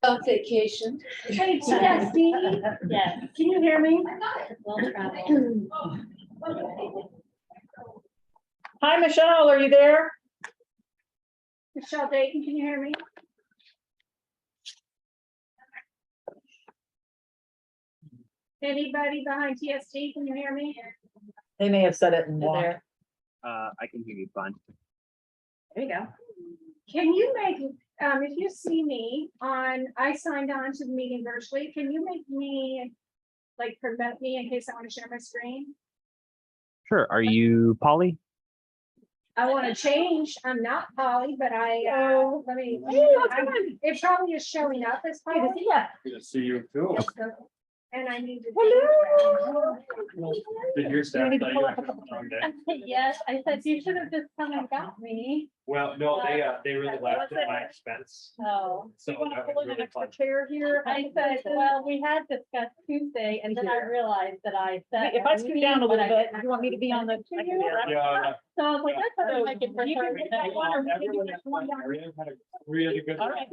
On vacation. Hey, Jesse. Yes. Can you hear me? Well traveled. Hi, Michelle, are you there? Michelle Dayton, can you hear me? Anybody behind TST, can you hear me? They may have said it in one. There. I can hear you fine. There you go. Can you make, if you see me I signed on to the meeting virtually, can you make me, like, prevent me in case I want to share my screen? Sure. Are you Polly? I want to change, I'm not Polly, but let me, it probably is showing up as Polly. Good to see you too. And I need to. Did your staff tell you? Yes, I said you should have just come and got me. Well, no, they really laughed at my expense. Oh. So that was really fun. Chair here. I said, well, we had discussed Tuesday and then I realized that I said. If I scoot down a little bit, you want me to be on the? I can do that. Yeah. So I was like, I thought I might get. Everyone had a really good. All right.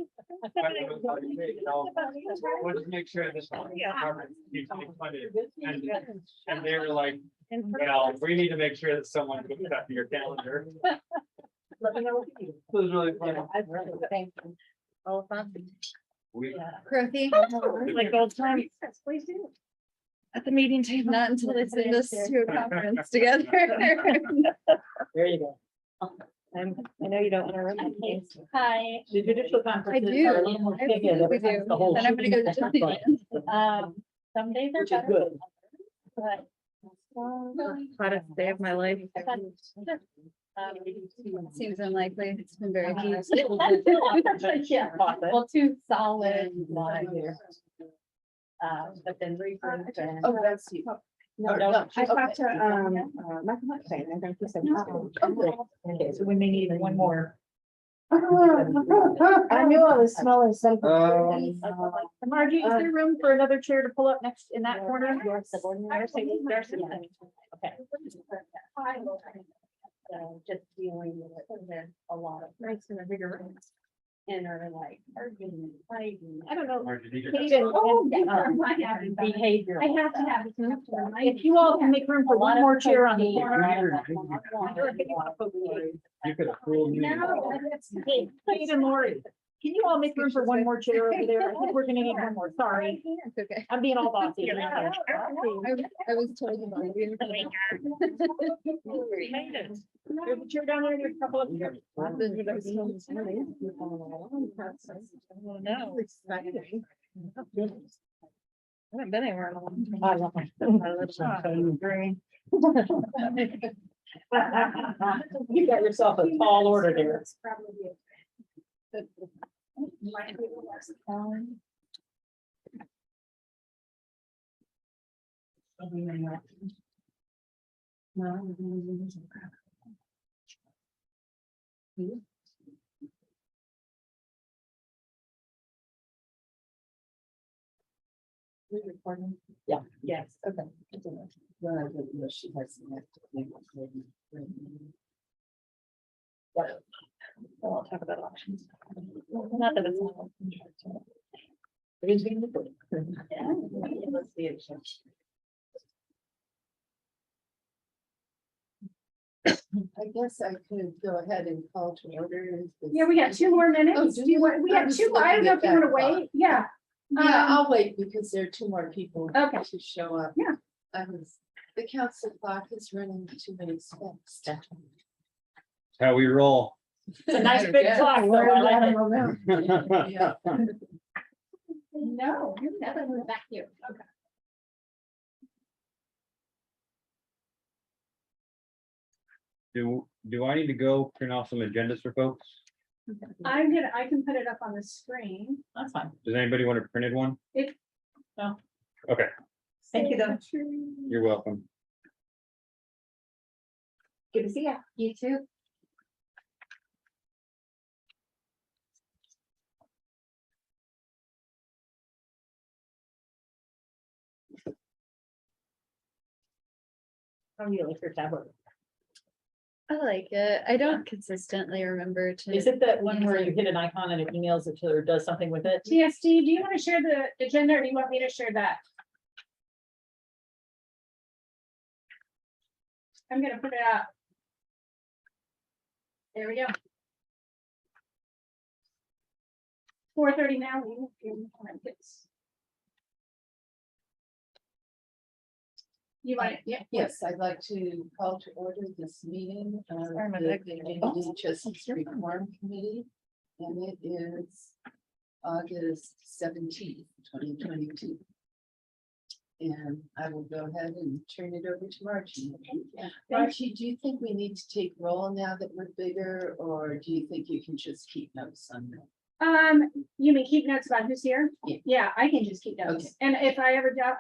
We'll just make sure this department keeps getting funded. And they were like, well, we need to make sure that someone puts that in your calendar. Let me know what you need. It was really fun. Thank you. Oh, fun. We- Crothy, Like old times Yes, please do. at the meeting table. not until they send us to a conference together. There you go. I know you don't want to run that case. Hi, The judicial conferences do. are a little more I bigger than We do. the whole Then I'm gonna go to shooting. Disneyland. some days are Which is better. good. But. Hottest day of my life. Um, Seems unlikely. It's been very hot. Yeah, well, two solid lines here. But then regroup and. Oh, that's you. No, no, I talked to, Michael Huckstein, I think he said. Okay, so we may need one more. I knew I was smelling something. Margie, is there room for another chair to pull up next in that corner? Your subordinate. Okay. So just dealing with it, and there's a lot of nice and bigger inner like arguing, fighting. I don't know. Margie, did you- Behavior. I have to have it. If you all can make room for one more chair on the corner. You could have fooled me. No, that's. Hey, Kate and Lori, can you all make room for one more chair over there? I think we're gonna need one more. Sorry, It's okay. I'm being all bossy. I was told about it. There's a chair down there, there's a couple of. No. I haven't been anywhere in a long time. I love my. You got yourself a tall order there. It's probably it. Yeah. Yes. Okay. I'll talk about options. Not that it's not. It is being recorded. Let's see it. I guess I could go ahead and call to order. Yeah, we got 2 more minutes. Oh, Do you want, we have 2, I don't know if you want to wait. Yeah. Yeah, I'll wait because there are 2 more people Okay. to show up. Yeah. The council clock is running too many steps. How we roll. It's a nice big clock. though. I like it. Yeah. No, you're never moved back here. Okay. Do I need to go print off some agendas for folks? I can put it up on the screen. That's fine. Does anybody want a printed one? No. Okay, Thank you, though. you're welcome. Good to see you. You too. How do you like your tablet? I like it. I don't consistently remember to. Is it that one where you hit an icon and it emails it to or does something with it? TSD, do you want to share the agenda or do you want me to share that? I'm gonna put it up. There we go. 4:30 now. You want it? Yeah. Yes, I'd like to call to order this meeting of Sorry, my the leg- Community Justice Reform Committee. And it is August 17th, 2022. And I will go ahead and turn it over to Margie. Margie, do you think we need to take roll now that we're bigger, or do you think you can just keep notes on that? You mean keep notes about who's here? Yeah. Yeah, I can just keep Okay. notes. And if I ever doubt,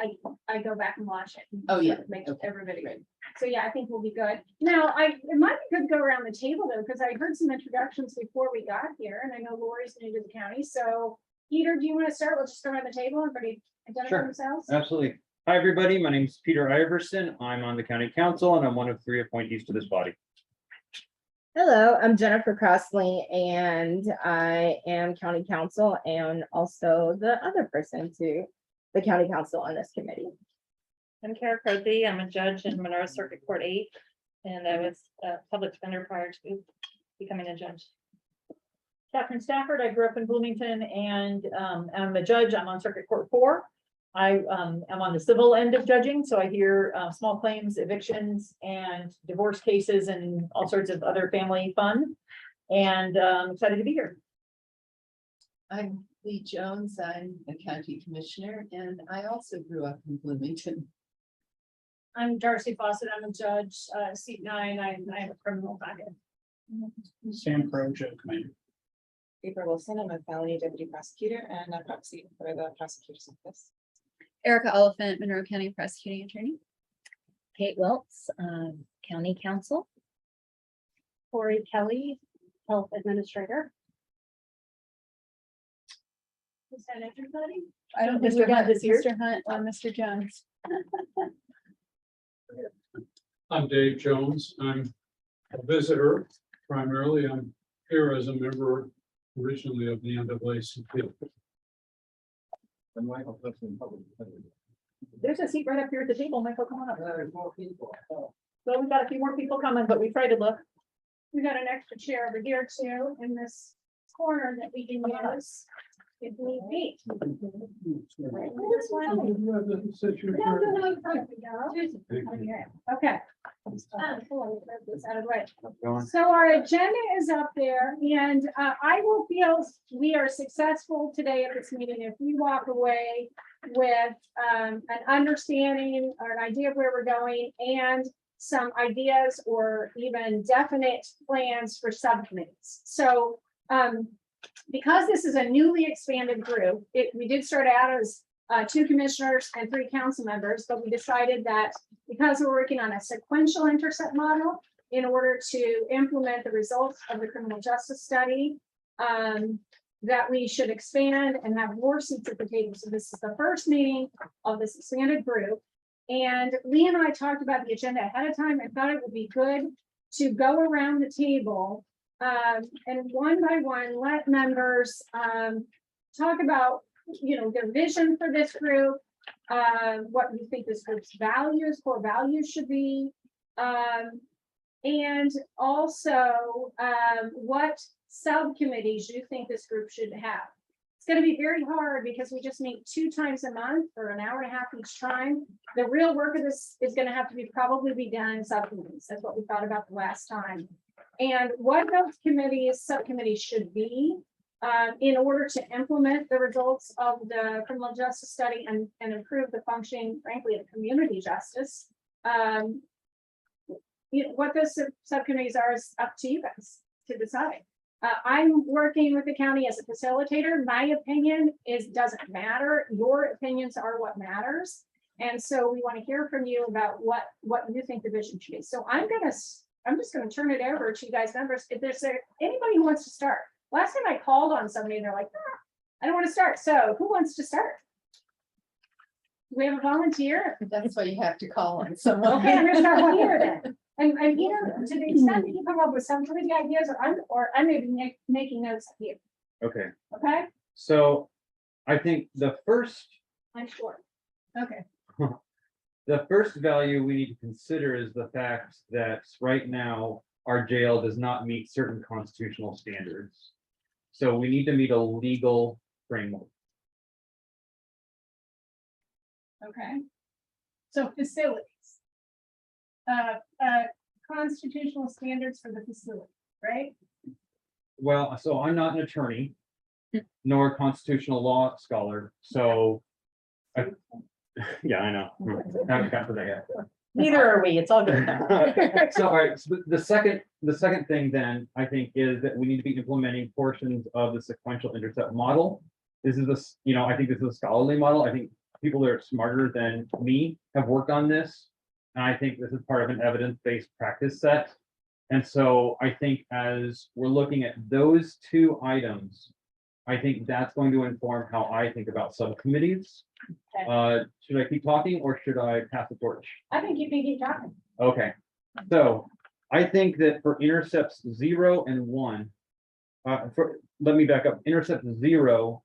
I go back and watch it. Oh, yeah. Make Okay. everybody Great. good. So yeah, I think we'll be good. Now, it might be good to go around the table though, because I heard some introductions before we got here and I know Lori's new to the county. So Peter, do you want to start? We'll just go around the table. Everybody identify Sure. themselves. Absolutely. Hi, everybody. My name is Peter Iverson. I'm on the county council and I'm one of 3 appointees to this body. Hello, I'm Jennifer Crossley and I am county council and also the other person to the county council on this committee. I'm Kara Crosby. I'm a judge in Monroe Circuit Court 8, and I was a public defender prior to becoming a judge. Catherine Stafford. I grew up in Bloomington and I'm a judge. I'm on Circuit Court 4. I am on the civil end of judging, so I hear small claims, evictions, and divorce cases and all sorts of other family fun. And I'm excited to be here. I'm Lee Jones. I'm a county commissioner and I also grew up in Bloomington. I'm Darcy Fawcett. I'm a judge, seat 9. I have a criminal docket. Sam Crowe, Joe Commander. April Wilson, I'm a felony deputy prosecutor and a proxy for the prosecutor's office. Erica Oliphant, Monroe County Prosecuting Attorney. Kate Wiltz, County Council. Corey Kelly, Health Administrator. Is that everybody? I don't think we got this here. Mr. Hunt or Mr. Jones. I'm Dave Jones. I'm a visitor primarily. I'm here as a member originally of the NAACP. There's a seat right up here at the table. Michael, come on up. There's more people. So we've got a few more people coming, but we try to look. We got an extra chair over here too, in this corner that we can use if need be. This one. No, no, no, front we go. Okay. Pull this out of the way. So our agenda is up there and I will feel we are successful today at this meeting if we walk away with an understanding or an idea of where we're going and some ideas or even definite plans for subcommittees. So because this is a newly expanded group, we did start out as 2 commissioners and 3 council members, but we decided that because we're working on a sequential intercept model in order to implement the results of the criminal justice study, that we should expand and have more seats at the table. So this is the first meeting of this expanded group. And Lee and I talked about the agenda ahead of time and thought it would be good to go around the table and one by one, let members talk about, their vision for this group, what you think this group's values, core values should be, and also what subcommittees you think this group should have. It's going to be very hard because we just meet 2 times a month for an hour and a half each time. The real work of this is going to have to be probably done in subcommittees. That's what we thought about the last time. And what those subcommittees should be in order to implement the results of the criminal justice study and improve the functioning, frankly, of community justice. What those subcommittees are is up to you guys to decide. I'm working with the county as a facilitator. My opinion doesn't matter. Your opinions are what matters. And so we want to hear from you about what you think the vision should be. So I'm just going to turn it over to you guys members. If there's anybody who wants to start. Last time I called on somebody and they're like, I don't want to start. So who wants to start? Do we have a volunteer? That's why you have to call on someone. Okay, I'm going to start here then. And you know, to the extent that you come up with some committee ideas, or I'm maybe making notes here, Okay, okay? so I think the first I'm sure. Okay, the first value we need to consider is the fact that right now our jail does not meet certain constitutional standards. So we need to meet a legal framework. okay. So facilities. Constitutional standards for the facility, right? Well, so I'm not an attorney, nor a constitutional law scholar, so. Yeah, I know. Haven't got to that yet. Neither are we, it's all good. So, all right, so the second thing then, I think, is that we need to be implementing portions of the sequential intercept model. This is this, I think this is a scholarly model. I think people that are smarter than me have worked on this. And I think this is part of an evidence-based practice set. And so I think as we're looking at those two items, I think that's going to inform how I think about subcommittees. Should I keep talking or should I pass the torch? I think you can keep talking. Okay, so I think that for intercepts 0 and 1, let me back up, intercept 0,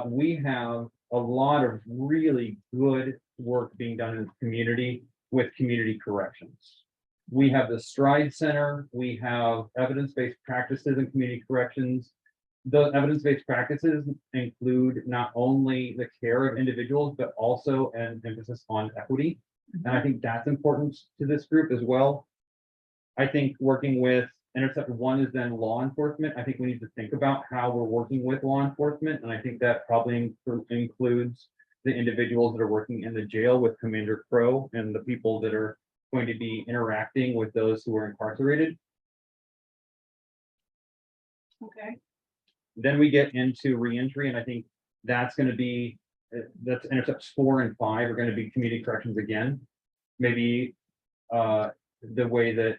we have a lot of really good work being done in the community with community corrections. We have the Stride Center, we have evidence-based practices in community corrections. Those evidence-based practices include not only the care of individuals, but also an emphasis on equity. And I think that's important to this group as well. I think working with intercept 1 is then law enforcement. I think we need to think about how we're working with law enforcement. And I think that probably includes the individuals that are working in the jail with Commander Crow and the people that are going to be interacting with those who are incarcerated. Okay. Then we get into reentry, and I think that's going to be, that's intercepts 4 and 5 are going to be community corrections again. Maybe the way that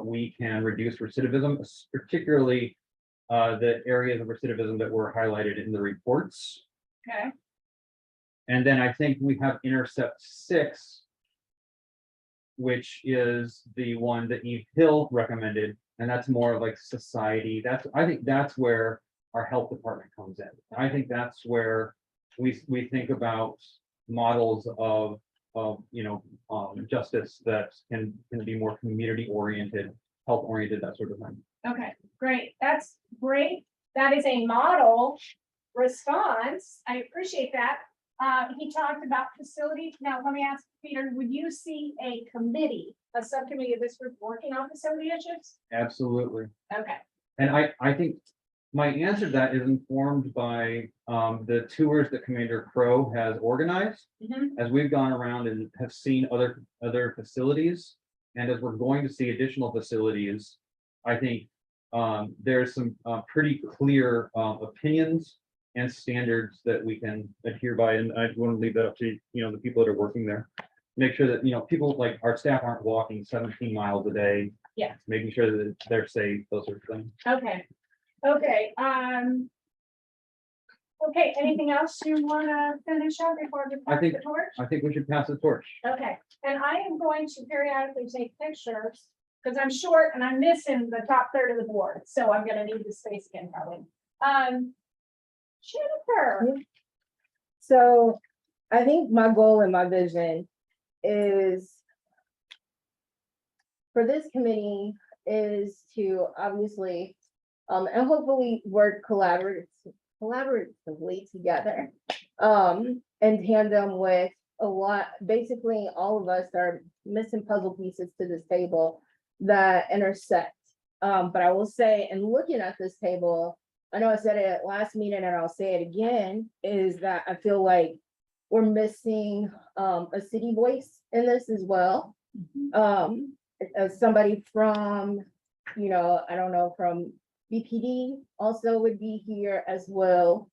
we can reduce recidivism, particularly the areas of recidivism that were highlighted in the reports. Okay. And then I think we have intercept 6, which is the one that Eve Hill recommended, and that's more of like society. I think that's where our health department comes in. I think that's where we think about models of justice that can be more community oriented, health oriented, that sort of thing. Okay, great. That's great. That is a model response. I appreciate that. He talked about facilities. Now, let me ask Peter, would you see a committee, a subcommittee of this group working on facility issues? Absolutely. Okay, And I think my answer to that is informed by the tours that Commander Crow has organized. Mhm. As we've gone around and have seen other facilities, and as we're going to see additional facilities, I think there's some pretty clear opinions and standards that we can adhere by, and I want to leave that up to the people that are working there. Make sure that people like our staff aren't walking 17 miles a day. Yeah. Making sure that they're safe, those sorts of things. okay, okay. Okay, anything else you want to finish up before we pass the torch? I think we should pass the torch. Okay, and I am going to periodically take pictures because I'm short and I'm missing the top third of the board, so I'm gonna need the space again probably. Jennifer, So I think my goal and my vision is for this committee is to obviously and hopefully work collaboratively together in tandem with basically all of us are missing puzzle pieces to this table that intersect. But I will say, in looking at this table, I know I said it at last meeting and I'll say it again, is that I feel like we're missing a city voice in this as well. As somebody from, I don't know, from BPD also would be here as well.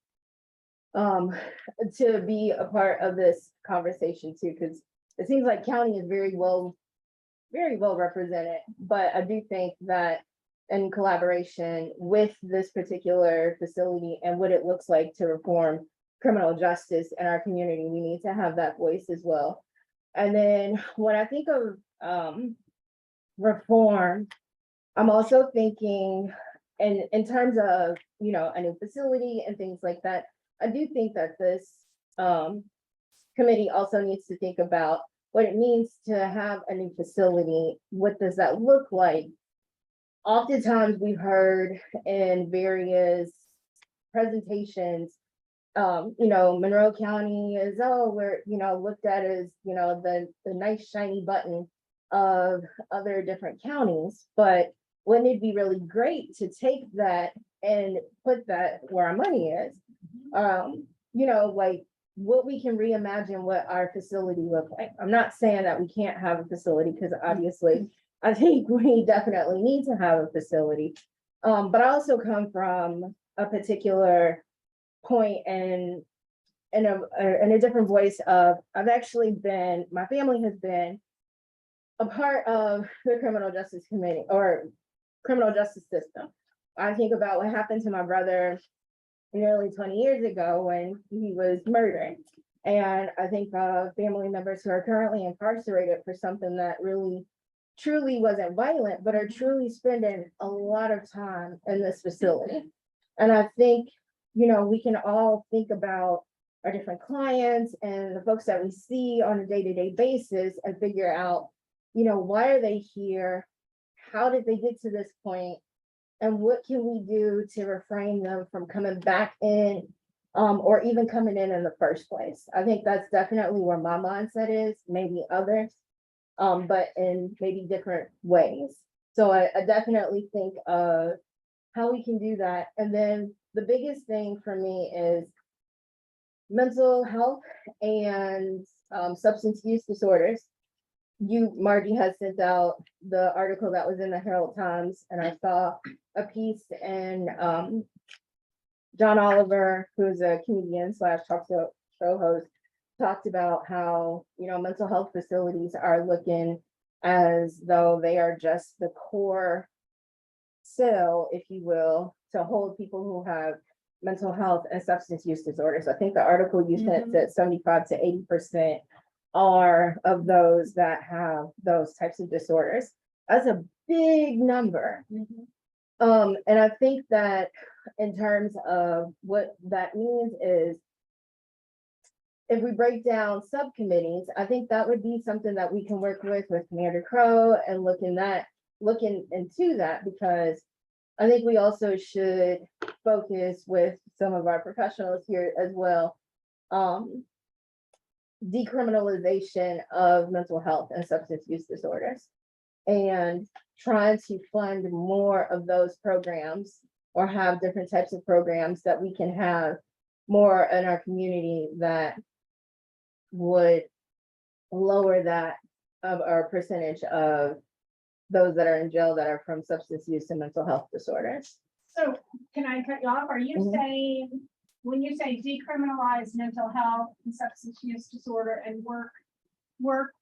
To be a part of this conversation too, because it seems like county is very well represented, but I do think that in collaboration with this particular facility and what it looks like to reform criminal justice in our community, we need to have that voice as well. And then when I think of reform, I'm also thinking, and in terms of, you know, a new facility and things like that, I do think that this committee also needs to think about what it means to have a new facility. What does that look like? Oftentimes we've heard in various presentations, you know, Monroe County is, oh, we're, you know, looked at as, you know, the nice shiny button of other different counties, but wouldn't it be really great to take that and put that where our money is? You know, like what we can reimagine what our facility look like. I'm not saying that we can't have a facility, because obviously I think we definitely need to have a facility. But I also come from a particular point and in a different voice of, I've actually been, my family has been a part of the criminal justice committee or criminal justice system. I think about what happened to my brother nearly 20 years ago when he was murdered. And I think family members who are currently incarcerated for something that really truly wasn't violent, but are truly spending a lot of time in this facility. And I think, you know, we can all think about our different clients and the folks that we see on a day-to-day basis and figure out, you know, why are they here? How did they get to this point? And what can we do to refrain them from coming back in, or even coming in the first place? I think that's definitely where my mindset is, maybe others, but in maybe different ways. So I definitely think of how we can do that. And then the biggest thing for me is mental health and substance use disorders. Margie has sent out the article that was in the Herald Times, and I saw a piece and John Oliver, who's a comedian / talk show host, talked about how, you know, mental health facilities are looking as though they are just the core cell, if you will, to hold people who have mental health and substance use disorders. I think the article you sent said 75 to 80% are of those that have those types of disorders. That's a big number. And I think that in terms of what that means is, if we break down subcommittees, I think that would be something that we can work with Commander Crow and looking into that, because I think we also should focus with some of our professionals here as well. Decriminalization of mental health and substance use disorders, and trying to fund more of those programs, or have different types of programs that we can have more in our community that would lower that of our percentage of those that are in jail that are from substance use and mental health disorders. So can I cut you off? Are you saying, when you say decriminalize mental health and substance use disorder and work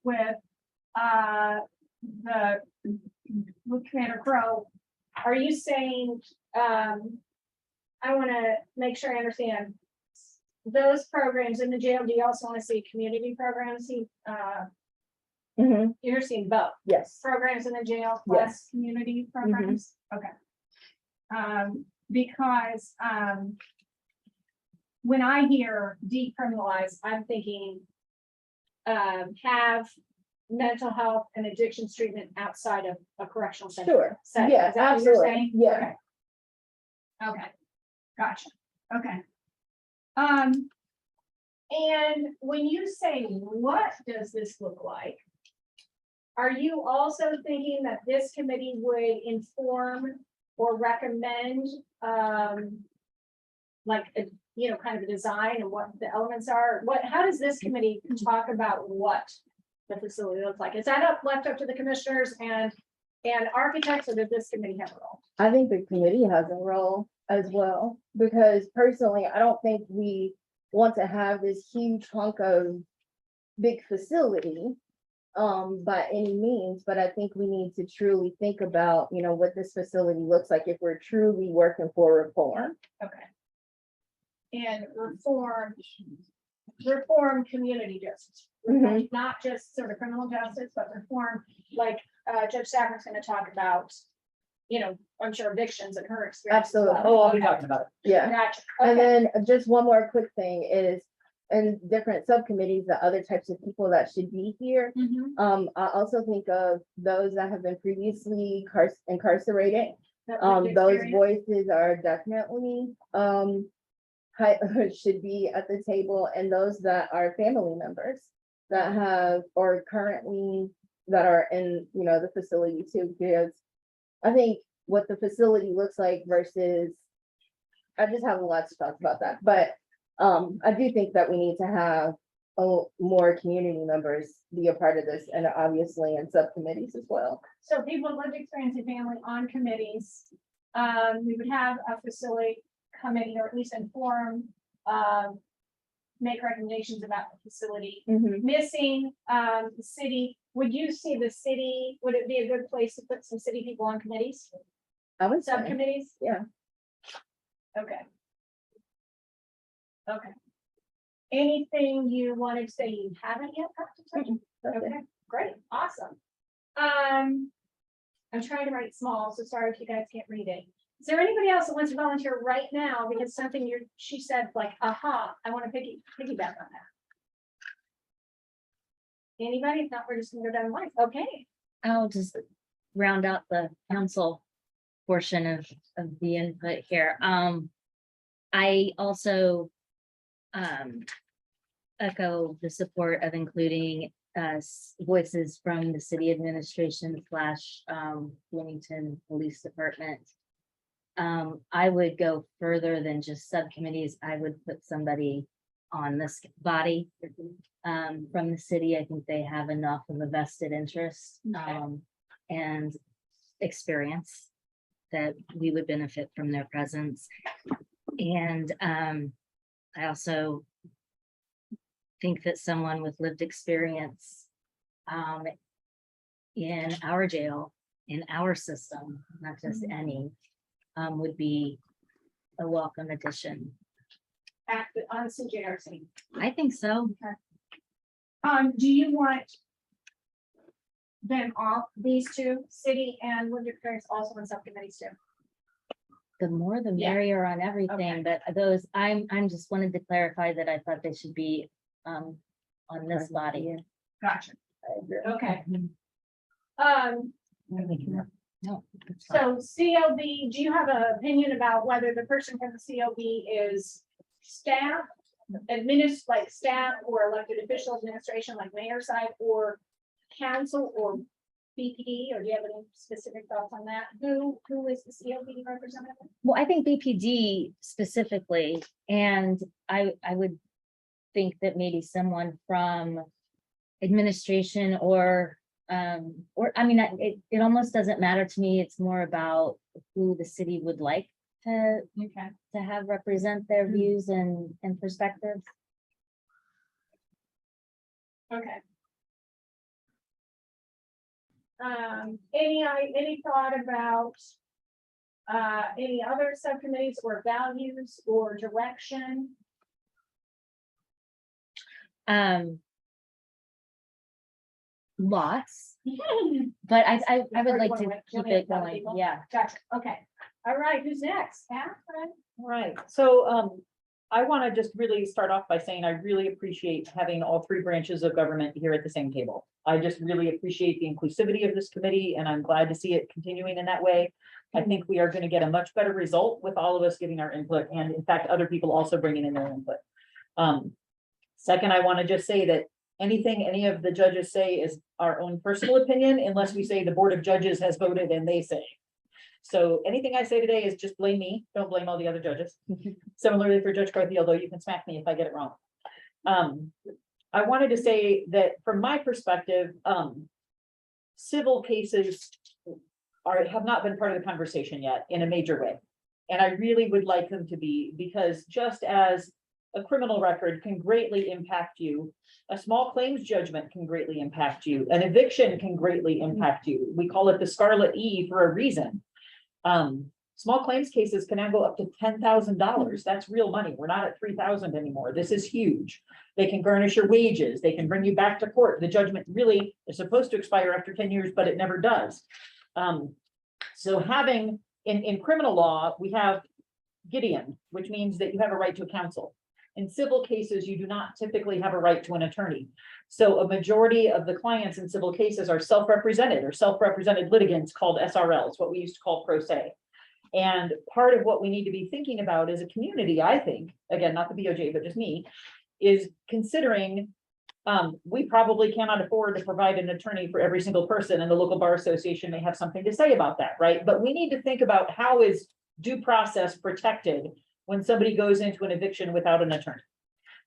with Commander Crow, are you saying, I want to make sure I understand those programs in the jail? Do you also want to see community programs? You're seeing both Yes. programs in the jail plus Yes. community programs? Okay. Because when I hear decriminalize, I'm thinking have mental health and addictions treatment outside of a correctional center. Sure. setting. Yeah, Is that what you're absolutely. saying? Yeah. Okay, gotcha. Okay. And when you say, what does this look like? Are you also thinking that this committee would inform or recommend, like, kind of a design and what the elements are? How does this committee talk about what the facility looks like? Is that left up to the commissioners and architects, or does this committee have a role? I think the committee has a role as well, because personally, I don't think we want to have this huge hunk of big facility by any means, but I think we need to truly think about, what this facility looks like if we're truly working for reform. Okay. And reform community justice, Mhm. not just sort of criminal justice, but reform, like Judge Stafford's gonna talk about, I'm sure evictions and her experience. as Absolutely. well. Oh, I'll be Okay, talking about it. Yeah. Gotcha. And Okay. then just one more quick thing is, in different subcommittees, the other types of people that should be here. Mhm. I also think of those that have been previously incarcerated. That lived Those experience. voices are definitely, should be at the table, and those that are family members that have, or currently that are in, the facility too, because I think what the facility looks like versus, I just have a lot to talk about that, but, I do think that we need to have more community members be a part of this, and obviously in subcommittees as well. So people with lived experience in family on committees, we would have a facility committee, or at least inform, make recommendations about the facility. Missing, the city, would you see the city, would it be a good place to put some city people on committees, I would say, subcommittees? yeah. Okay. Okay. Anything you wanted to say you haven't yet? Dr. Touch? Okay, great, awesome. I'm trying to write small, so sorry if you guys can't read it. Is there anybody else that wants to volunteer right now? Because something she said like, aha, I want to piggyback on that. Anybody? If not, we're just gonna go down the line. Okay. I'll just round out the council portion of the input here. I also echo the support of including voices from the city administration / Bloomington Police Department. I would go further than just subcommittees. I would put somebody on this body from the city. I think they have enough of a vested interest and experience that we would benefit from their presence. And I also think that someone with lived experience in our jail, in our system, not just any, would be a welcome addition. On CJRC. I think so. Do you want them off, these two, city and lived experience, also in subcommittees too? The more the Yeah. merrier on Okay. everything, but those, I'm just wanted to clarify that I thought they should be on this body. Gotcha. Okay. No. it's fine. So COB, do you have an opinion about whether the person from the COB is staff, like staff or elected official administration, like mayor side, or council or BPD, or do you have any specific thoughts on that? Who is the COB representative? Well, I think BPD specifically, and I would think that maybe someone from administration or I mean, it almost doesn't matter to me. It's more about who the city would like to have represent their views and perspectives. Okay. Any thought about any other subcommittees or values or direction? Lots, but I would like to You want keep me to it tell going. people? Yeah. Gotcha, okay. All right, who's next? Catherine? Right, so I want to just really start off by saying I really appreciate having all three branches of government here at the same table. I just really appreciate the inclusivity of this committee, and I'm glad to see it continuing in that way. I think we are going to get a much better result with all of us giving our input, and in fact, other people also bringing in their input. Second, I want to just say that anything any of the judges say is our own personal opinion, unless we say the Board of Judges has voted and they say. So anything I say today is just blame me, don't blame all the other judges. Similarly for Judge Carthy, although you can smack me if I get it wrong. I wanted to say that from my perspective, civil cases have not been part of the conversation yet in a major way. And I really would like them to be, because just as a criminal record can greatly impact you, a small claims judgment can greatly impact you, an eviction can greatly impact you. We call it the Scarlet E for a reason. Small claims cases can now go up to $10,000. That's real money. We're not at 3,000 anymore. This is huge. They can garnish your wages. They can bring you back to court. The judgment really is supposed to expire after 10 years, but it never does. So having, in criminal law, we have Gideon, which means that you have a right to a counsel. In civil cases, you do not typically have a right to an attorney. So a majority of the clients in civil cases are self-represented or self-represented litigants called SRLs, what we used to call pro se. And part of what we need to be thinking about as a community, I think, again, not the BOJ, but just me, is considering we probably cannot afford to provide an attorney for every single person, and the local bar association may have something to say about that, right? But we need to think about how is due process protected when somebody goes into an eviction without an attorney.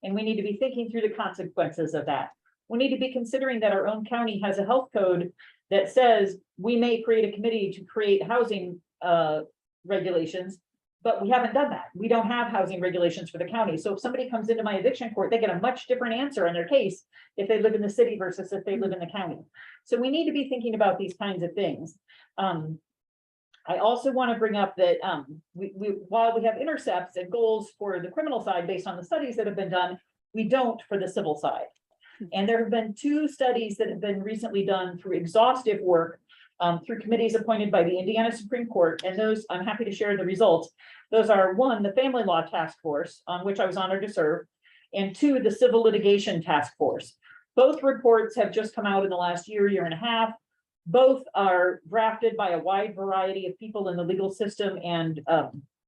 And we need to be thinking through the consequences of that. We need to be considering that our own county has a health code that says we may create a committee to create housing regulations, but we haven't done that. We don't have housing regulations for the county. So if somebody comes into my eviction court, they get a much different answer in their case if they live in the city versus if they live in the county. So we need to be thinking about these kinds of things. I also want to bring up that while we have intercepts and goals for the criminal side based on the studies that have been done, we don't for the civil side. And there have been 2 studies that have been recently done through exhaustive work through committees appointed by the Indiana Supreme Court. And those, I'm happy to share the results. Those are 1, the Family Law Task Force, on which I was honored to serve, and 2, the Civil Litigation Task Force. Both reports have just come out in the last year and a half. Both are drafted by a wide variety of people in the legal system and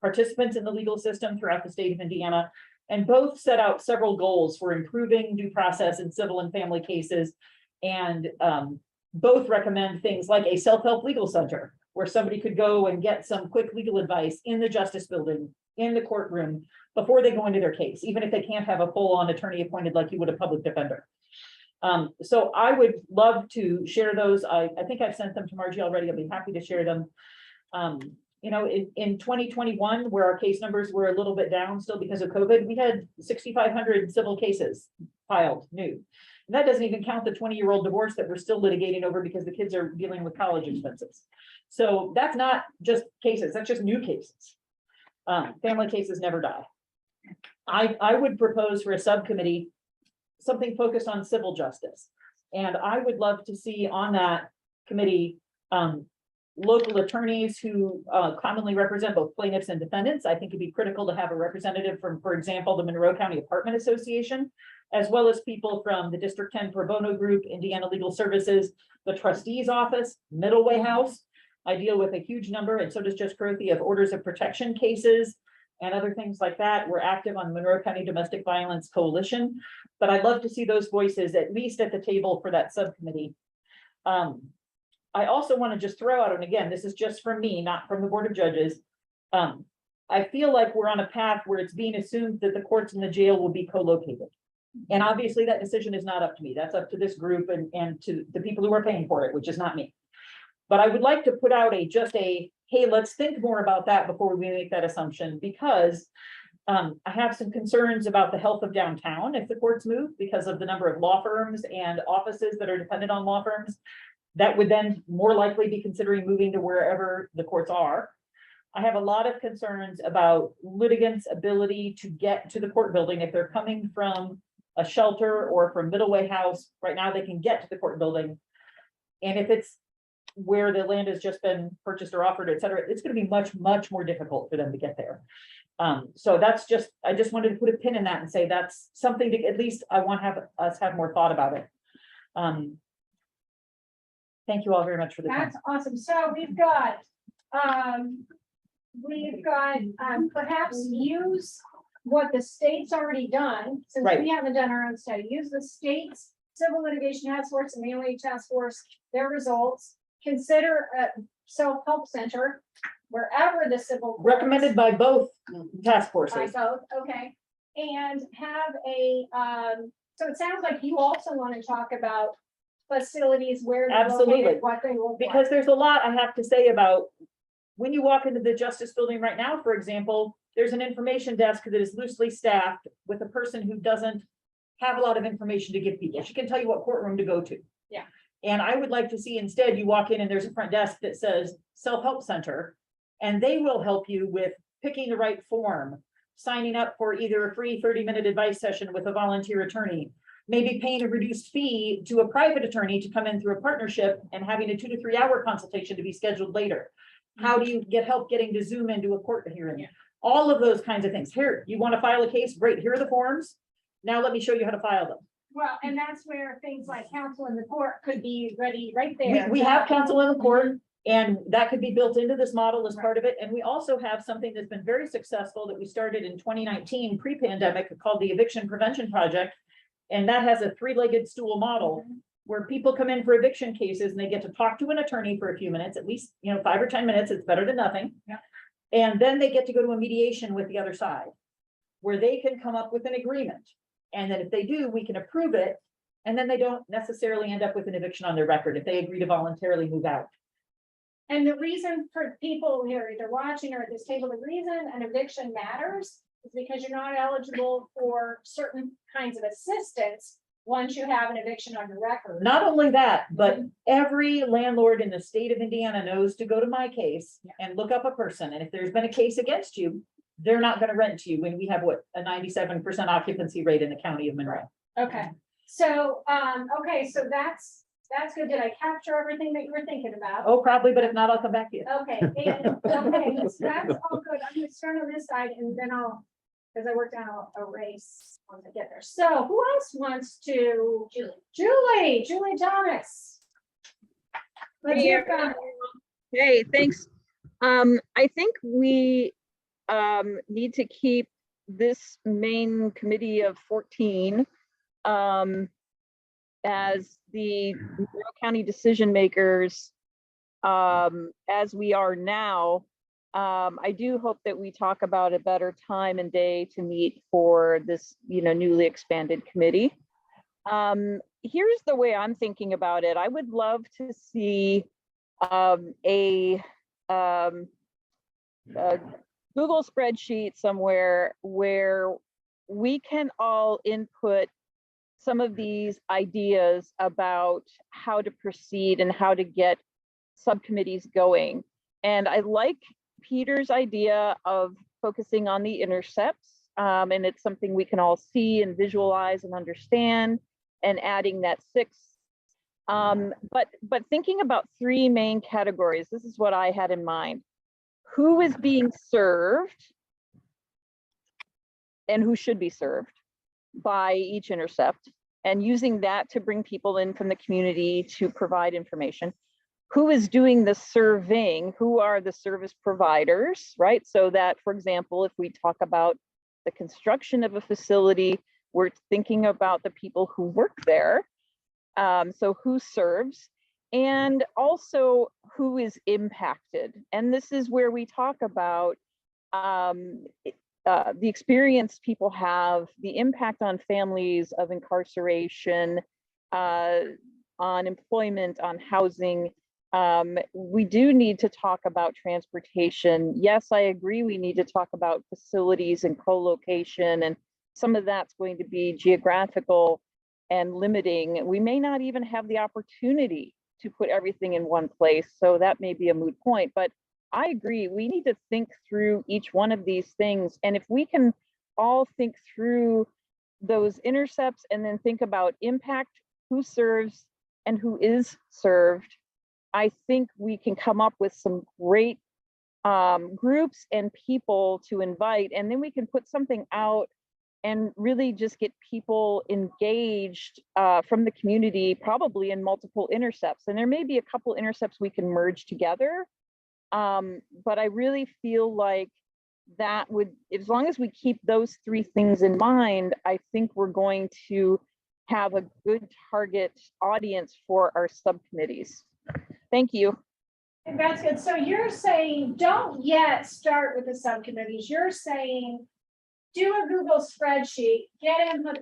participants in the legal system throughout the state of Indiana. And both set out several goals for improving due process in civil and family cases. And both recommend things like a self-help legal center where somebody could go and get some quick legal advice in the justice building, in the courtroom, before they go into their case, even if they can't have a full-on attorney appointed like you would a public defender. So I would love to share those. I think I've sent them to Margie already. I'll be happy to share them. You know, in 2021, where our case numbers were a little bit down still because of COVID, we had 6,500 civil cases filed new. And that doesn't even count the 20-year-old divorce that we're still litigating over because the kids are dealing with college expenses. So that's not just cases, that's just new cases. Family cases never die. I would propose for a subcommittee something focused on civil justice. And I would love to see on that committee local attorneys who commonly represent both plaintiffs and defendants. I think it'd be critical to have a representative from, for example, the Monroe County Apartment Association, as well as people from the District 10 Pro Bono Group, Indiana Legal Services, the Trustee's Office, Middleway House. I deal with a huge number, and so does Judge Crothy, of orders of protection cases and other things like that. We're active on the Monroe County Domestic Violence Coalition, but I'd love to see those voices at least at the table for that subcommittee. I also want to just throw out, and again, this is just from me, not from the Board of Judges. I feel like we're on a path where it's being assumed that the courts and the jail will be co-located. And obviously that decision is not up to me. That's up to this group and to the people who are paying for it, which is not me. But I would like to put out hey, let's think more about that before we make that assumption, because I have some concerns about the health of downtown if the courts move because of the number of law firms and offices that are dependent on law firms that would then more likely be considering moving to wherever the courts are. I have a lot of concerns about litigants' ability to get to the court building if they're coming from a shelter or from Middleway House. Right now they can get to the court building. And if it's where the land has just been purchased or offered, et cetera, it's going to be much, much more difficult for them to get there. So that's just, I just wanted to put a pin in that and say that's something to, at least I want to have more thought about it. Thank you all very much for the time. That's awesome. So we've got perhaps use what the state's already done, since Right. we haven't done our own study. Use the state's Civil Litigation Task Force and Melee Task Force, their results. Consider a self-help center wherever the civil. courts- Recommended by both task By forces. both, okay. And have a, so it sounds like you also want to talk about facilities where. they're Absolutely. located, what they look like. Because there's a lot I have to say about when you walk into the Justice Building right now, for example, there's an information desk that is loosely staffed with a person who doesn't have a lot of information to give people. She can tell you what courtroom to go to. Yeah. And I would like to see instead you walk in and there's a front desk that says self-help center. And they will help you with picking the right form, signing up for either a free 30-minute advice session with a volunteer attorney, maybe paying a reduced fee to a private attorney to come in through a partnership and having a 2 to 3 hour consultation to be scheduled later. How do you get help getting to Zoom into a court hearing? Yeah. All of those kinds of things. Here, you want to file a case? Great, here are the forms. Now let me show you how to file them. Well, and that's where things like counsel in the court could be ready right We, there. we have counsel in the court, and that could be built into this model as part of it. And we also have something that's been very successful that we started in 2019, pre-pandemic, called the Eviction Prevention Project. And that has a 3-legged stool model where people come in for eviction cases and they get to talk to an attorney for a few minutes, at least, 5 or 10 minutes. It's better than nothing. Yeah. And then they get to go to a mediation with the other side, where they can come up with an agreement. And then if they do, we can approve it. And then they don't necessarily end up with an eviction on their record if they agree to voluntarily move out. And the reason for people who are either watching or at this table, the reason an eviction matters is because you're not eligible for certain kinds of assistance once you have an eviction on your record. Not only that, but every landlord in the state of Indiana knows to go to My Case and look up a person. And if there's been a case against you, they're not going to rent to you when we have a 97% occupancy rate in the county of Monroe. Okay, so, okay, so that's good. Did I capture everything that you were thinking about? Oh, probably, but if not, I'll come back to you. Okay, and, okay, so that's all good. I'm gonna start on this side and then because I worked down a race once I get there. So who else wants to? Julie Thomas. Let's hear from. Hey, thanks. I think we need to keep this main committee of 14 as the Monroe County decision makers as we are now. I do hope that we talk about a better time and day to meet for this, newly expanded committee. Here's the way I'm thinking about it. I would love to see a Google spreadsheet somewhere where we can all input some of these ideas about how to proceed and how to get subcommittees going. And I like Peter's idea of focusing on the intercepts, and it's something we can all see and visualize and understand, and adding that 6. But thinking about 3 main categories, this is what I had in mind. Who is being served and who should be served by each intercept, and using that to bring people in from the community to provide information. Who is doing the serving? Who are the service providers, right? So that, for example, if we talk about the construction of a facility, we're thinking about the people who work there. So who serves? And also who is impacted. And this is where we talk about the experience people have, the impact on families of incarceration, on employment, on housing. We do need to talk about transportation. Yes, I agree. We need to talk about facilities and co-location, and some of that's going to be geographical and limiting. We may not even have the opportunity to put everything in one place, so that may be a moot point. But I agree, we need to think through each one of these things. And if we can all think through those intercepts and then think about impact, who serves and who is served, I think we can come up with some great groups and people to invite. And then we can put something out and really just get people engaged from the community, probably in multiple intercepts. And there may be a couple intercepts we can merge together. But I really feel like that would, as long as we keep those 3 things in mind, I think we're going to have a good target audience for our subcommittees. Thank you. That's good. So you're saying, don't yet start with the subcommittees. You're saying, do a Google spreadsheet, get input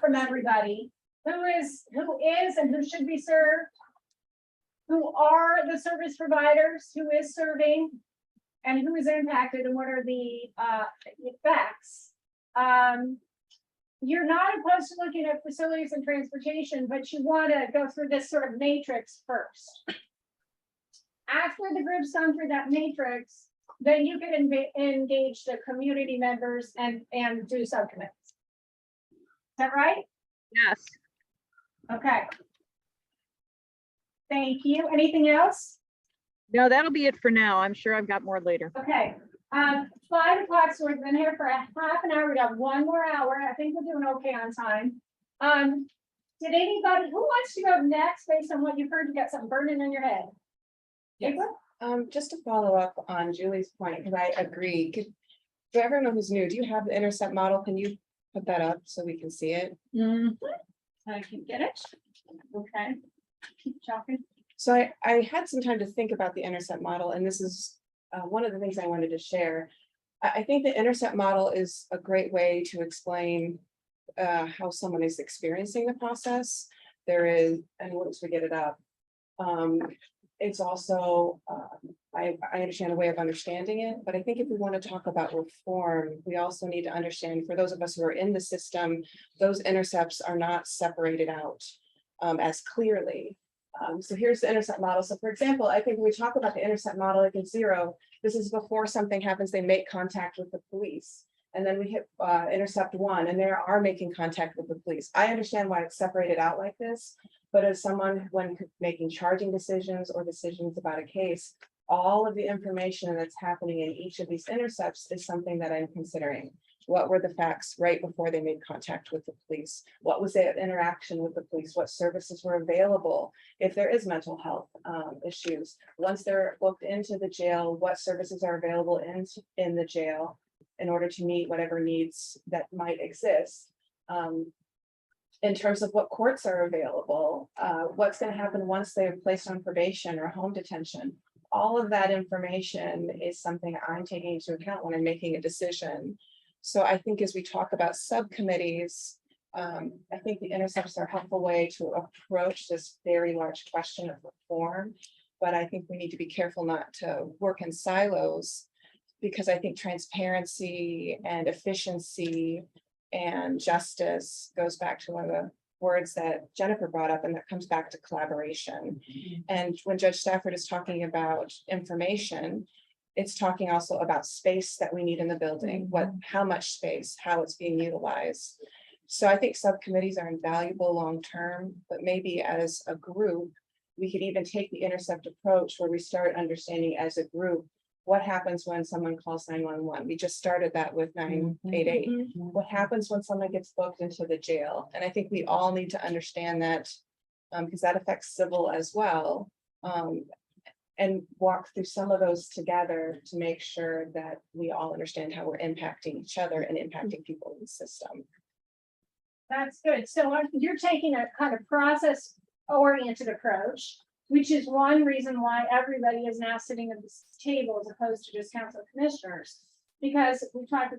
from everybody. Who is and who should be served? Who are the service providers? Who is serving? And who is impacted, and what are the effects? You're not opposed to looking at facilities and transportation, but you want to go through this sort of matrix first. after the group's gone through that matrix, then you can engage the community members and do subcommittees. Is that right? Yes. Okay. Thank you. Anything else? No, that'll be it for now. I'm sure I've got more later. Okay, 5 o'clock, so we've been here for a half an hour. We got 1 more hour. I think we're doing okay on time. Did anybody, who wants to go next based on what you've heard? You got something burning in your head? Yes. April? Just to follow up on Julie's point, because I agree, for everyone who's new, do you have the intercept model? Can you put that up so we can see it? I can get it. Okay. Keep talking. So I had some time to think about the intercept model, and this is one of the things I wanted to share. I think the intercept model is a great way to explain how someone is experiencing the process. There is, and once we get it up, it's also, I understand a way of understanding it, but I think if we want to talk about reform, we also need to understand, for those of us who are in the system, those intercepts are not separated out as clearly. So here's the intercept model. So for example, I think when we talk about the intercept model, like in 0, this is before something happens, they make contact with the police. And then we hit intercept 1, and they are making contact with the police. I understand why it's separated out like this, but as someone when making charging decisions or decisions about a case, all of the information that's happening in each of these intercepts is something that I'm considering. What were the facts right before they made contact with the police? What was their interaction with the police? What services were available? If there is mental health issues, once they're booked into the jail, what services are available in the jail in order to meet whatever needs that might exist? In terms of what courts are available, what's going to happen once they're placed on probation or home detention? All of that information is something I'm taking into account when I'm making a decision. So I think as we talk about subcommittees, I think the intercepts are a helpful way to approach this very large question of reform. But I think we need to be careful not to work in silos, because I think transparency and efficiency and justice goes back to one of the words that Jennifer brought up, and that comes back to collaboration. And when Judge Stafford is talking about information, it's talking also about space that we need in the building, how much space, how it's being utilized. So I think subcommittees are invaluable long-term, but maybe as a group, we could even take the intercept approach where we start understanding as a group, what happens when someone calls 911? We just started that with 988. What happens when someone gets booked into the jail? And I think we all need to understand that because that affects civil as well. And walk through some of those together to make sure that we all understand how we're impacting each other and impacting people in the system. That's good. So you're taking a kind of process-oriented approach, which is one reason why everybody is now sitting at this table as opposed to just council commissioners. Because we tried to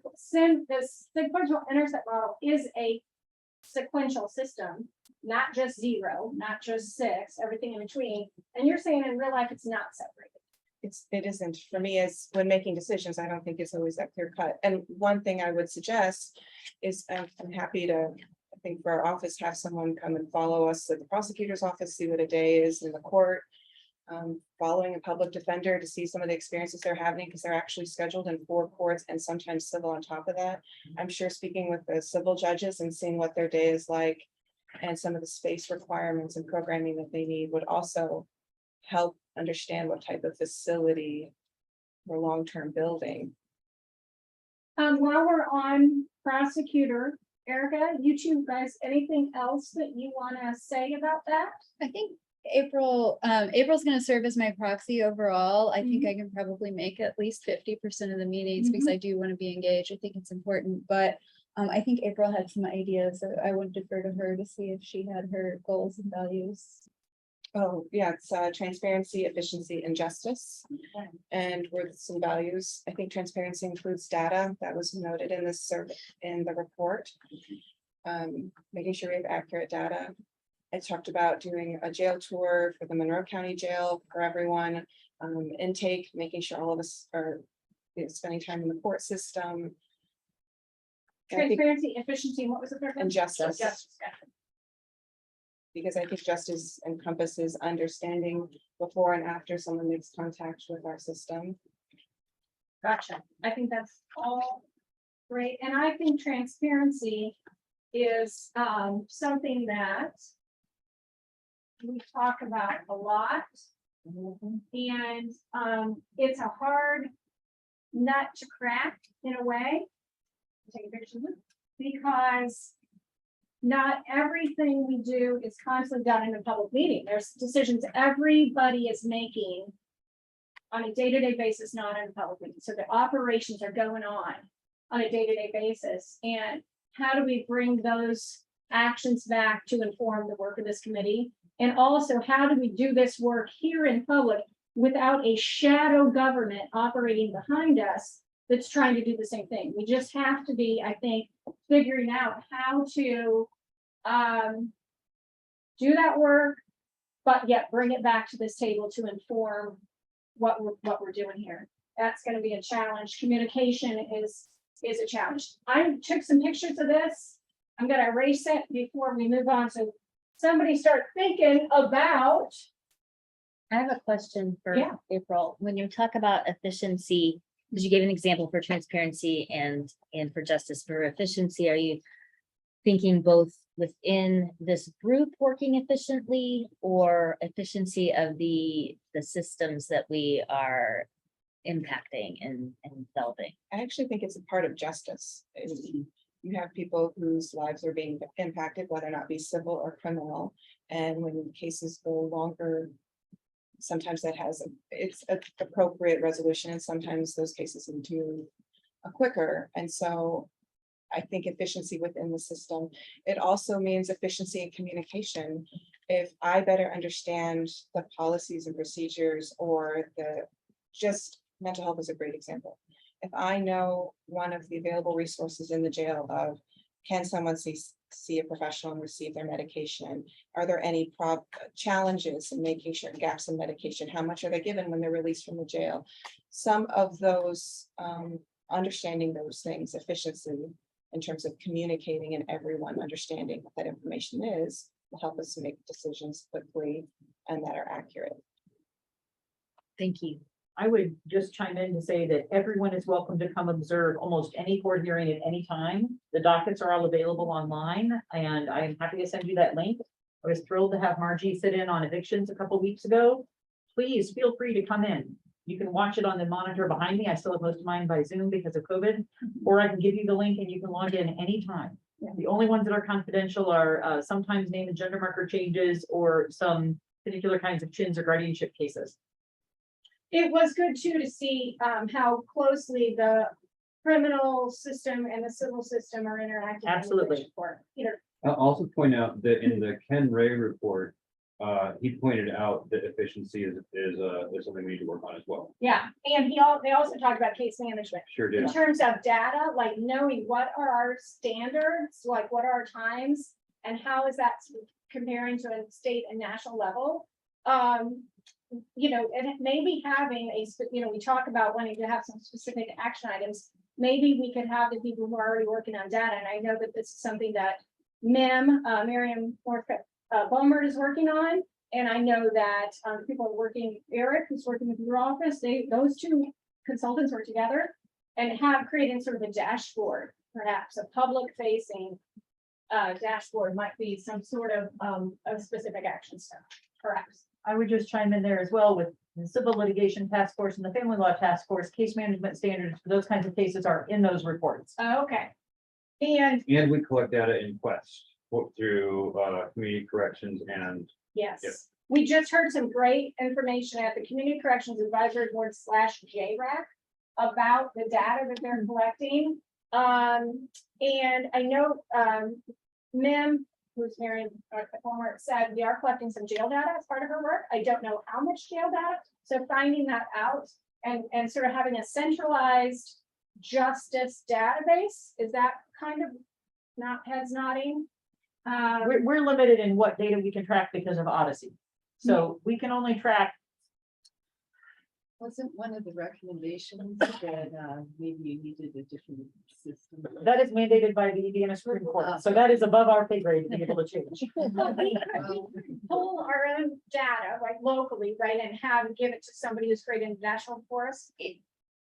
this sequential intercept model is a sequential system, not just 0, not just 6, everything in between. And you're saying in real life, it's not separated. It isn't for me as when making decisions, I don't think it's always that clear cut. And one thing I would suggest is I'm happy to, I think for our office, have someone come and follow us at the prosecutor's office, see what a day is in the court. Following a public defender to see some of the experiences they're having, because they're actually scheduled in 4 courts and sometimes civil on top of that. I'm sure speaking with the civil judges and seeing what their day is like and some of the space requirements and programming that they need would also help understand what type of facility or long-term building. While we're on prosecutor, Erica, you two guys, anything else that you want to say about that? I think April's gonna serve as my proxy overall. I think I can probably make at least 50% of the meetings because I do want to be engaged. I think it's important, but I think April had some ideas, so I would defer to her to see if she had her goals and values. Oh, yeah, it's transparency, efficiency, and justice. And with some values, I think transparency includes data that was noted in this survey, in the report. Making sure we have accurate data. I talked about doing a jail tour for the Monroe County Jail for everyone. Intake, making sure all of us are spending time in the court system. And I think- Transparency, efficiency, and what was the third one? And justice. Justice. because I think justice encompasses understanding before and after someone makes contact with our system. Gotcha. I think that's all great. And I think transparency is something that we talk about a lot. And it's a hard nut to crack in a way. Take a picture, because not everything we do is constantly done in a public meeting. There's decisions everybody is making on a day-to-day basis, not in a public meeting. So the operations are going on a day-to-day basis. And how do we bring those actions back to inform the work of this committee? And also, how do we do this work here in public without a shadow government operating behind us that's trying to do the same thing? We just have to be, I think, figuring out how to do that work, but yet bring it back to this table to inform what we're doing here. That's going to be a challenge. Communication is a challenge. I took some pictures of this. I'm going to erase it before we move on. So somebody start thinking about. I have a question for Yeah. April. When you talk about efficiency, because you gave an example for transparency and for justice, for efficiency, are you thinking both within this group working efficiently or efficiency of the systems that we are impacting and developing? I actually think it's a part of justice. You have people whose lives are being impacted, whether or not be civil or criminal. And when cases go longer, sometimes it's an appropriate resolution, and sometimes those cases need to move quicker. And so I think efficiency within the system. It also means efficiency in communication. If I better understand the policies and procedures, or just mental health is a great example. If I know one of the available resources in the jail of, can someone see a professional and receive their medication? Are there any challenges in making sure gaps in medication? How much are they given when they're released from the jail? Some of those, understanding those things, efficiency in terms of communicating and everyone understanding what that information is, will help us make decisions quickly and that are accurate. Thank you. I would just chime in to say that everyone is welcome to come observe almost any court hearing at any time. The dockets are all available online, and I am happy to send you that link. I was thrilled to have Margie sit in on evictions a couple weeks ago. Please feel free to come in. You can watch it on the monitor behind me. I still have most of mine by Zoom because of COVID, or I can give you the link and you can log in anytime. The only ones that are confidential are sometimes name and gender marker changes or some particular kinds of chins or guardianship cases. It was good too to see how closely the criminal system and the civil system are interacting. Absolutely. Peter. I'll also point out that in the Ken Ray report, he pointed out that efficiency is something we need to work on as well. Yeah, and they also talked about case management. Sure did. In terms of data, like knowing what are our standards, like what are our times, and how is that comparing to a state and national level. You know, and maybe having we talk about wanting to have some specific action items. Maybe we could have the people who are already working on data. And I know that this is something that Miriam Beaumont is working on. And I know that people are working, Eric, who's working with your office, those two consultants work together and have created sort of a dashboard, perhaps a public facing dashboard might be some sort of a specific action step, perhaps. I would just chime in there as well with the Civil Litigation Task Force and the Family Law Task Force. Case management standards for those kinds of cases are in those reports. Okay. And And we collect data in Quest through community corrections and yes, Yep. we just heard some great information at the Community Corrections Advisory Board /JRAC about the data that they're collecting. And I know Mim, who's Miriam Beaumont, said we are collecting some jail data as part of her work. I don't know how much jail data. So finding that out and sort of having a centralized justice database, is that kind of not heads nodding? We're limited in what data we can track because of Odyssey. So we can only track Wasn't one of the recommendations that maybe you needed a different system? That is mandated by the Indiana Supreme Court, so that is above our pay grade to be able to change. Well, we pull our own data, like locally, right, and give it to somebody who's great in national forest.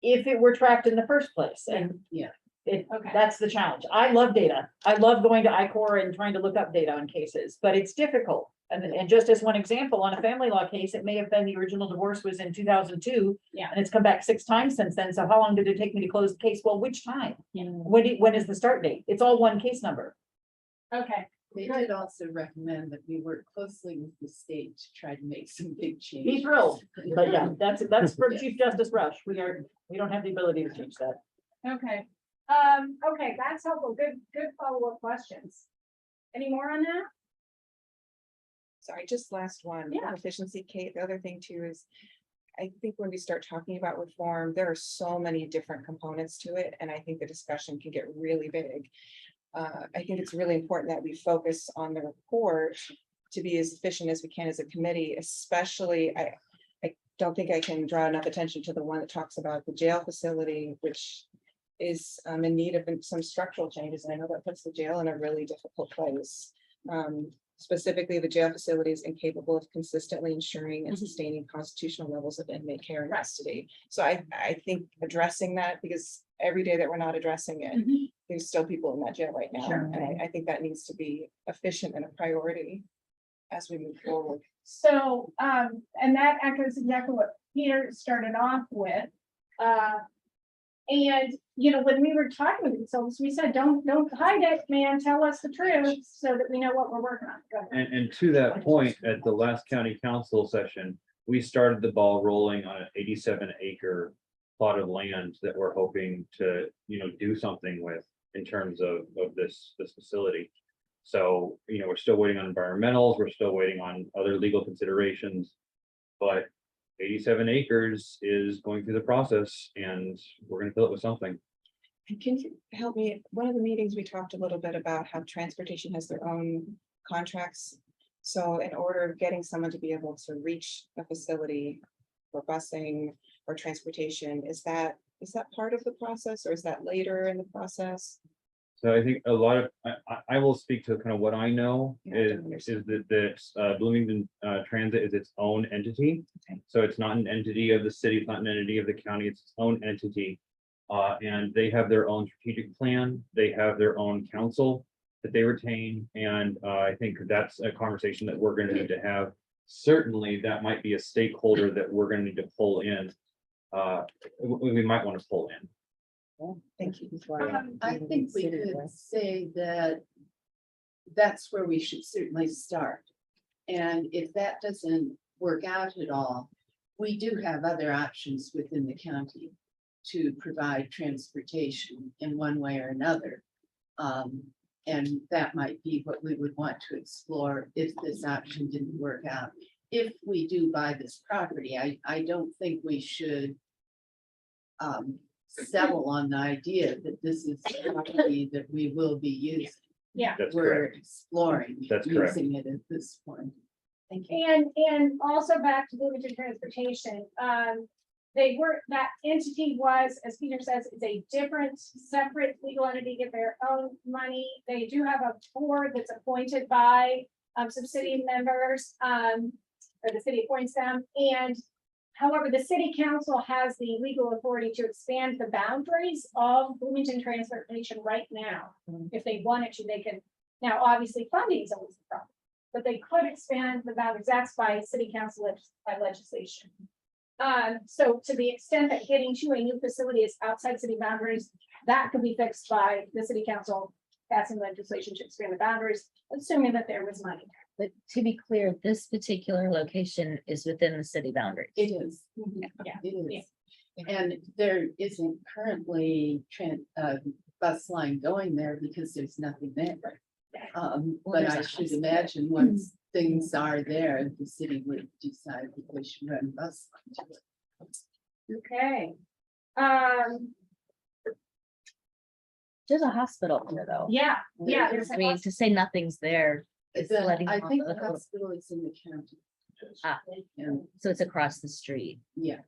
If it were tracked in the first place, and Yeah. Okay. that's the challenge. I love data. I love going to ICOR and trying to look up data on cases, but it's difficult. And just as one example, on a family law case, it may have been the original divorce was in 2002. Yeah. And it's come back 6 times since then. So how long did it take me to close the case? Well, which time? When is the start date? It's all one case number. Okay, They did also recommend that we work closely with the state to try to make some big Be changes. thrilled. But yeah, that's for Chief Justice Rush. We don't have the ability to change that. okay. Okay, that's helpful. Good follow-up questions. Any more on that? Sorry, just last one. Yeah. Efficiency, Kate. The other thing too is, I think when we start talking about reform, there are so many different components to it, and I think the discussion can get really big. I think it's really important that we focus on the report to be as efficient as we can as a committee, especially, I don't think I can draw enough attention to the one that talks about the jail facility, which is in need of some structural changes, and I know that puts the jail in a really difficult place. Specifically, the jail facility is incapable of consistently ensuring and sustaining constitutional levels of inmate care and custody. So I think addressing that, because every day that we're not addressing it, there's still people in that jail right now. Sure. And I think that needs to be efficient and a priority as we move forward. So, and that echoes exactly what Peter started off with. And, you know, when we were talking with consultants, we said, don't hide it, man, tell us the truth so that we know what we're working on. Go ahead. And to that point, at the last county council session, we started the ball rolling on an 87-acre plot of land that we're hoping to, do something with in terms of this facility. So, we're still waiting on environmentals, we're still waiting on other legal considerations. But 87 acres is going through the process, and we're gonna fill it with something. And can you help me? One of the meetings, we talked a little bit about how transportation has their own contracts. So in order of getting someone to be able to reach a facility for busing or transportation, is that part of the process, or is that later in the process? So I think a lot of, I will speak to kind of what I know Yeah, I is, don't understand. that Bloomington Transit is its own entity. Okay. So it's not an entity of the city, it's not an entity of the county, it's its own entity. And they have their own strategic plan, they have their own council that they retain, and I think that's a conversation that we're gonna need to have. Certainly, that might be a stakeholder that we're gonna need to pull in. We might want to pull in. Thank you. I think we could say that that's where we should certainly start. And if that doesn't work out at all, we do have other options within the county to provide transportation in one way or another. And that might be what we would want to explore if this option didn't work out. If we do buy this property, I don't think we should settle on the idea that this is the property that we will be using. Yeah. That's We're correct. exploring That's correct. using it at this point. Thank you. And also back to Bloomington Transportation, that entity was, as Peter says, it's a different, separate legal entity, get their own money. They do have a board that's appointed by some city members, or the city appoints them. And however, the city council has the legal authority to expand the boundaries of Bloomington Transportation right now. If they wanted to, they could. Now, obviously, funding is always the problem, but they could expand the boundaries. That's by city council by legislation. So to the extent that getting to a new facility is outside city boundaries, that could be fixed by the city council passing legislation to expand the boundaries, assuming that there was money. But to be clear, this particular location is within the city boundaries. It is. Yeah. It is. And there isn't currently bus line going there because there's nothing there. But there's I a should house. imagine once things are there, the city would decide that they should run bus line to it. Okay. There's a hospital here, though. Yeah, yeah. there's a I mean, to say nothing's there. is letting I off think the the hook. hospital is in the county. Ah. And So it's across the street. yeah,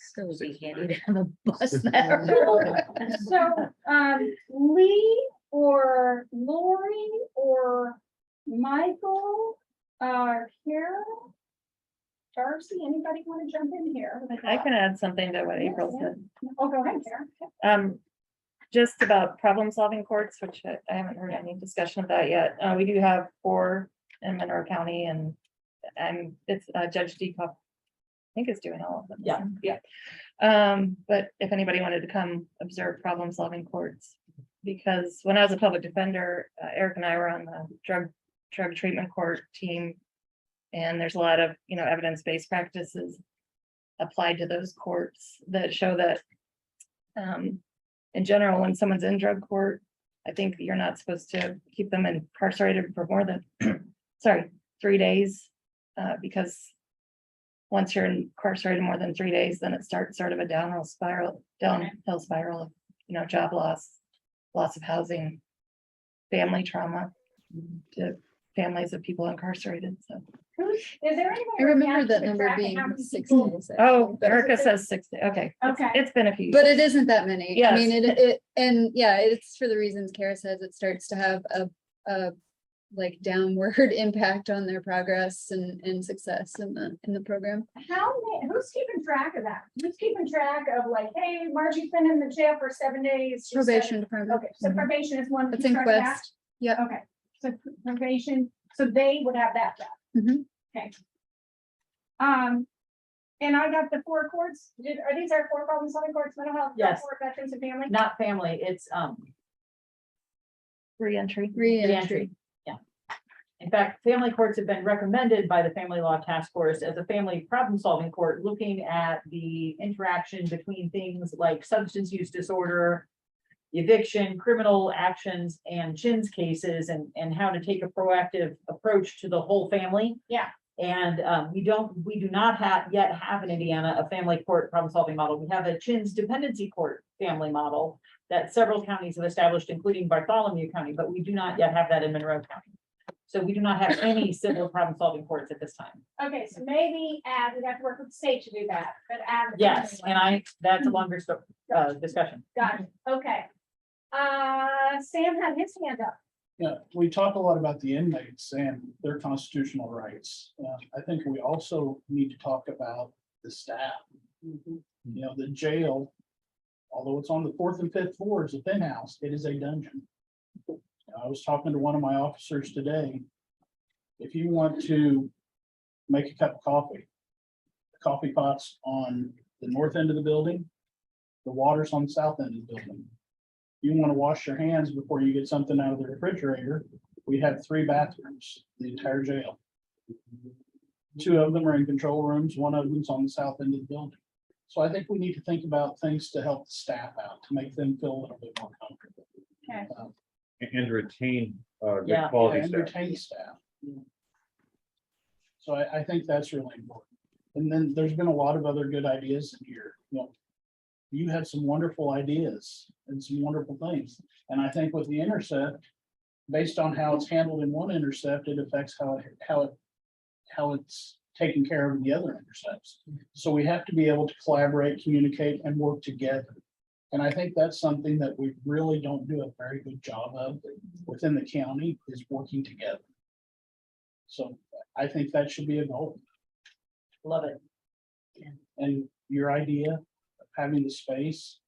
So it'd be handy to have a bus there. So, Lee or Lori or Michael, Carol, Darcy, anybody want to jump in here? I can add something to what April said. Oh, go ahead, Sarah. Just about problem solving courts, which I haven't heard any discussion of that yet. We do have 4 in Monroe County and it's Judge Deepak. I think is doing all of them. Yeah. But if anybody wanted to come observe problem solving courts, because when I was a public defender, Eric and I were on the drug treatment court team. And there's a lot of, evidence-based practices applied to those courts that show that in general, when someone's in drug court, I think you're not supposed to keep them incarcerated for more than, 3 days. Because once you're incarcerated more than 3 days, then it starts sort of a downhill spiral of, job loss of housing, family trauma to families of people incarcerated, so. Is there anyone? I remember that number being 6 days. Oh, Erica says 60, okay. Okay. It's been a few. But it isn't that many. I Yes. mean, it's for the reasons Kara says, it starts to have a like downward impact on their progress and success in the program. Who's keeping track of that? Who's keeping track of like, hey, Margie's been in the jail for 7 days? she said- Probation department. Okay, so probation is one. It's keeps in track of that? Quest. Yeah. Okay, so probation, so they would have that. Mhm. Okay. And I got the 4 courts. Are these our 4 problem solving courts, mental health? Yes. For veterans and family? Not family, it's, Re-entry. Re-entry. in fact, family courts have been recommended by the Family Law Task Force as a family problem-solving court, looking at the interaction between things like substance use disorder, eviction, criminal actions, and CHINS cases, and how to take a proactive approach to the whole family. Yeah. And we do not yet have in Indiana a family court problem-solving model. We have a CHINS dependency court family model that several counties have established, including Bartholomew County, but we do not yet have that in Monroe County. So we do not have any civil problem-solving courts at this time. Okay, so maybe we'd have to work with the state to do that, but add. the Yes, family and that's a longer discussion. Got it, okay. Sam had his hand up. Yeah, we talk a lot about the inmates and their constitutional rights. I think we also need to talk about the staff. The jail, although it's on the 4th and 5th floors, a penthouse, it is a dungeon. I was talking to one of my officers today. If you want to make a cup of coffee, the coffee pot's on the north end of the building, the water's on the south end of the building. You want to wash your hands before you get something out of the refrigerator, we have 3 bathrooms, the entire jail. 2 of them are in control rooms, 1 of them's on the south end of the building. So I think we need to think about things to help the staff out, to make them feel a little bit more comfortable. Okay. And retain good Yeah. quality And staff. retain staff. So I think that's really important. And then there's been a lot of other good ideas in here, you had some wonderful ideas and some wonderful things. And I think with the intercept, based on how it's handled in one intercept, it affects how it's taken care of in the other intercepts. So we have to be able to collaborate, communicate, and work together. And I think that's something that we really don't do a very good job of within the county, is working together. So I think that should be a goal. Love it. And your idea of having the space,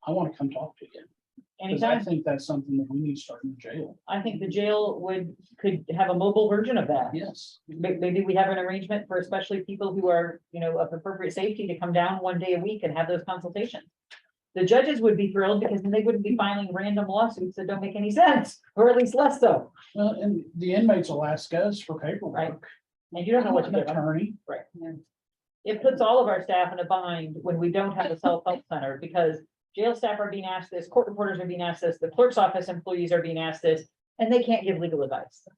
I want to come talk to you. Because I Anytime. think that's something that we need to start in the jail. I think the jail could have a mobile version of that. Yes. Maybe we have an arrangement for especially people who are, of appropriate safety to come down 1 day a week and have those consultations. The judges would be thrilled because then they wouldn't be filing random lawsuits that don't make any sense, or at least less so. Well, and the inmates will ask us for Right. paperwork. And you don't know what to An do. attorney. Right. It puts all of our staff in a bind when we don't have a self-help center, because jail staff are being asked this, court reporters are being asked this, the clerk's office employees are being asked this, and they can't give legal advice.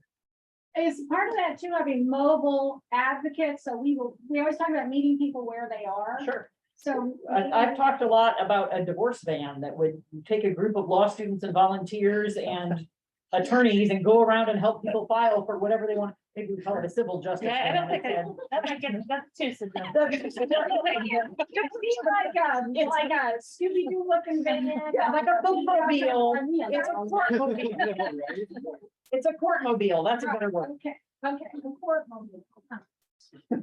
Is part of that too, having mobile advocates, so we always talk about meeting people where they are. Sure. So. I've talked a lot about a divorce van that would take a group of law students and volunteers and attorneys and go around and help people file for whatever they want. Maybe we call it a civil justice. Yeah, I don't think one that might get, that's too severe. instead. Like a Scooby-Doo looking van. Yeah, like a bookmobile. It's a courtmobile. It's a courtmobile. That's a better word. Okay, okay, the court mobile. Our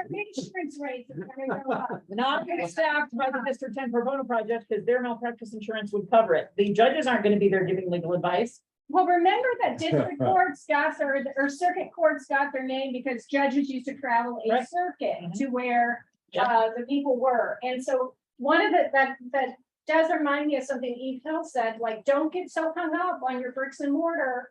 insurance rates are gonna go up. Not staffed by the District 10 Pro Bono project because their malpractice insurance would cover it. The judges aren't going to be there giving legal advice. Well, remember that district courts got their, or circuit courts got their name because judges used to travel a Right. circuit to where Yeah. the people were. And so one of the, that does remind me of something Eve Hill said, like, don't get so hung up on your bricks and mortar.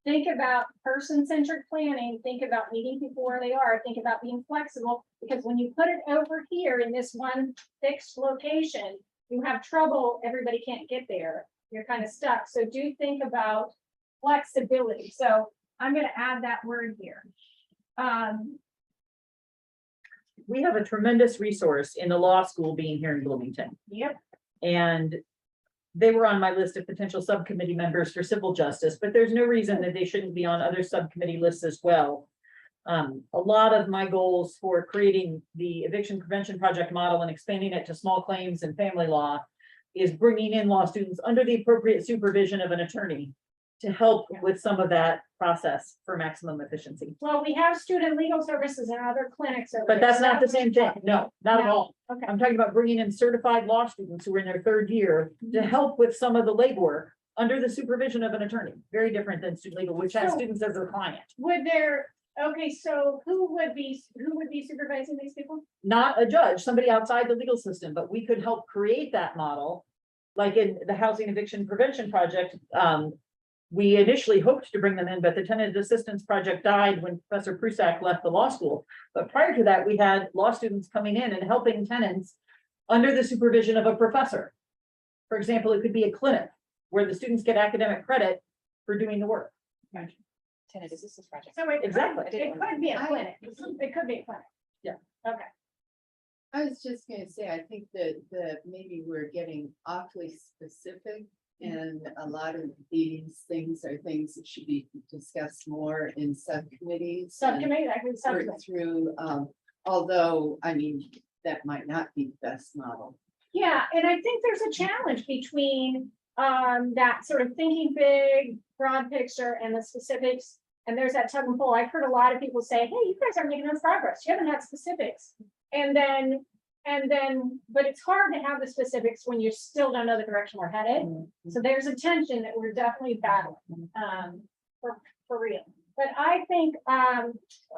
Think about person-centered planning, think about meeting people where they are, think about being flexible, because when you put it over here in this one fixed location, you have trouble, everybody can't get there, you're kind of stuck. So do think about flexibility. So I'm gonna add that word here. We have a tremendous resource in the law school being here in Bloomington. Yep. And they were on my list of potential subcommittee members for civil justice, but there's no reason that they shouldn't be on other subcommittee lists as well. A lot of my goals for creating the eviction prevention project model and expanding it to small claims and family law is bringing in law students under the appropriate supervision of an attorney to help with some of that process for maximum efficiency. Well, we have student legal services and other clinics. over But there. that's not the same thing. No, not at No. all. Okay. I'm talking about bringing in certified law students who are in their third year to help with some of the legwork under the supervision of an attorney. Very different than student legal, which has So- students as a client. Would there, okay, so who would be supervising these people? Not a judge, somebody outside the legal system, but we could help create that model. Like in the Housing Eviction Prevention Project, we initially hoped to bring them in, but the tenant assistance project died when Professor Prusak left the law school. But prior to that, we had law students coming in and helping tenants under the supervision of a professor. For example, it could be a clinic where the students get academic credit for doing the work. Tenant assistance project. So it Exactly. it could be a clinic. It could be a clinic. Yeah. Okay. I was just gonna say, I think that maybe we're getting awfully specific. And a lot of these things are things that should be discussed more in subcommittees. and Subcommittee, I can work subcommittee. through, although, I mean, that might not be the best model. Yeah, and I think there's a challenge between that sort of thinking big, broad picture and the specifics. And there's that tug and pull. I've heard a lot of people say, hey, you guys aren't making enough progress. You haven't had specifics. And then, but it's hard to have the specifics when you still don't know the direction we're headed. So there's a tension that we're definitely battling, for real. But I think,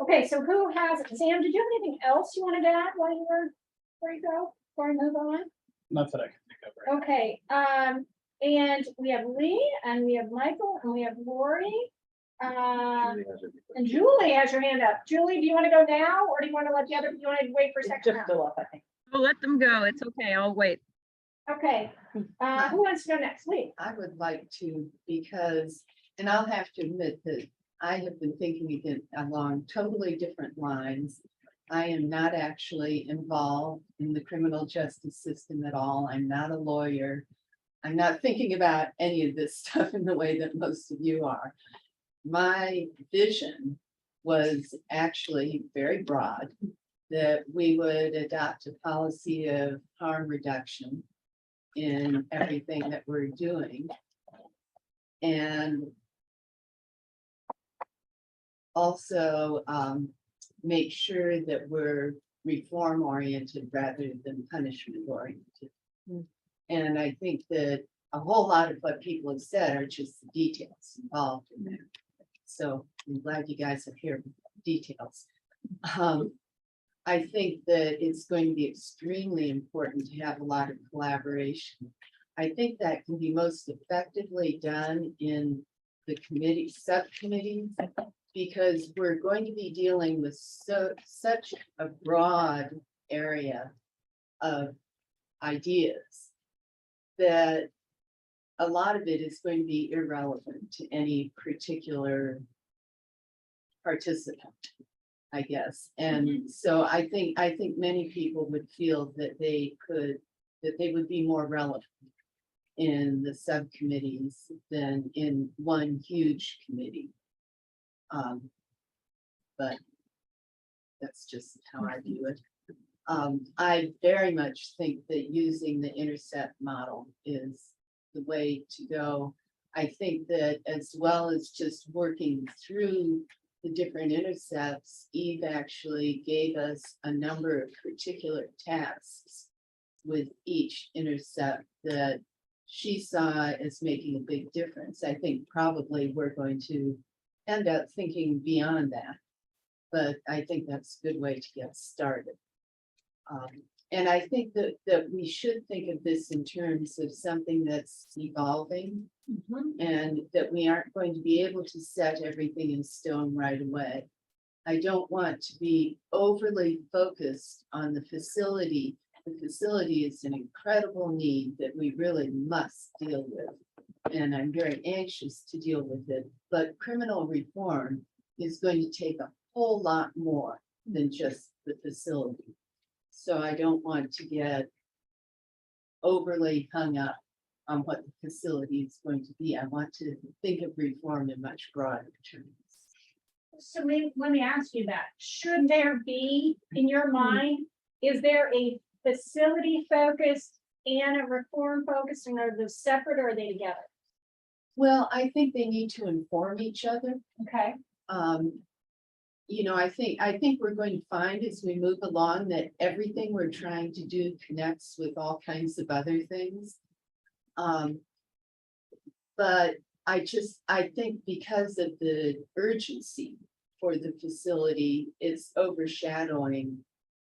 okay, so who has, Sam, did you have anything else you wanted to add while you were, before you go, before I move on? Not that I can think of right Okay, and we have Lee, and we have Michael, and we have Lori. And Julie has your hand up. Julie, do you want to go now, or do you want to let the other, you want to wait for a second? Just fill up, I think. We'll let them go. It's okay. I'll wait. Okay, who wants to go next? Lee? I would like to, because, and I'll have to admit that I have been thinking again along totally different lines. I am not actually involved in the criminal justice system at all. I'm not a lawyer. I'm not thinking about any of this stuff in the way that most of you are. My vision was actually very broad, that we would adopt a policy of harm reduction in everything that we're doing. And also make sure that we're reform oriented rather than punishment oriented. And I think that a whole lot of what people have said are just the details involved in there. So I'm glad you guys have heard details. I think that it's going to be extremely important to have a lot of collaboration. I think that can be most effectively done in the committee, subcommittees, because we're going to be dealing with such a broad area of ideas that a lot of it is going to be irrelevant to any particular participant, I guess. And so I think many people would feel that they would be more relevant in the subcommittees than in one huge committee. But that's just how I view it. I very much think that using the intercept model is the way to go. I think that as well as just working through the different intercepts, Eve actually gave us a number of particular tasks with each intercept that she saw as making a big difference. I think probably we're going to end up thinking beyond that. But I think that's a good way to get started. And I think that we should think of this in terms of something that's evolving and that we aren't going to be able to set everything in stone right away. I don't want to be overly focused on the facility. The facility is an incredible need that we really must deal with. And I'm very anxious to deal with it, but criminal reform is going to take a whole lot more than just the facility. So I don't want to get overly hung up on what the facility is going to be. I want to think of reform in much broader terms. So let me ask you that. Should there be, in your mind, is there a facility focused and a reform focused, and are those separate or are they together? Well, I think they need to inform each other. Okay. You know, I think we're going to find as we move along that everything we're trying to do connects with all kinds of other things. But I think because of the urgency for the facility is overshadowing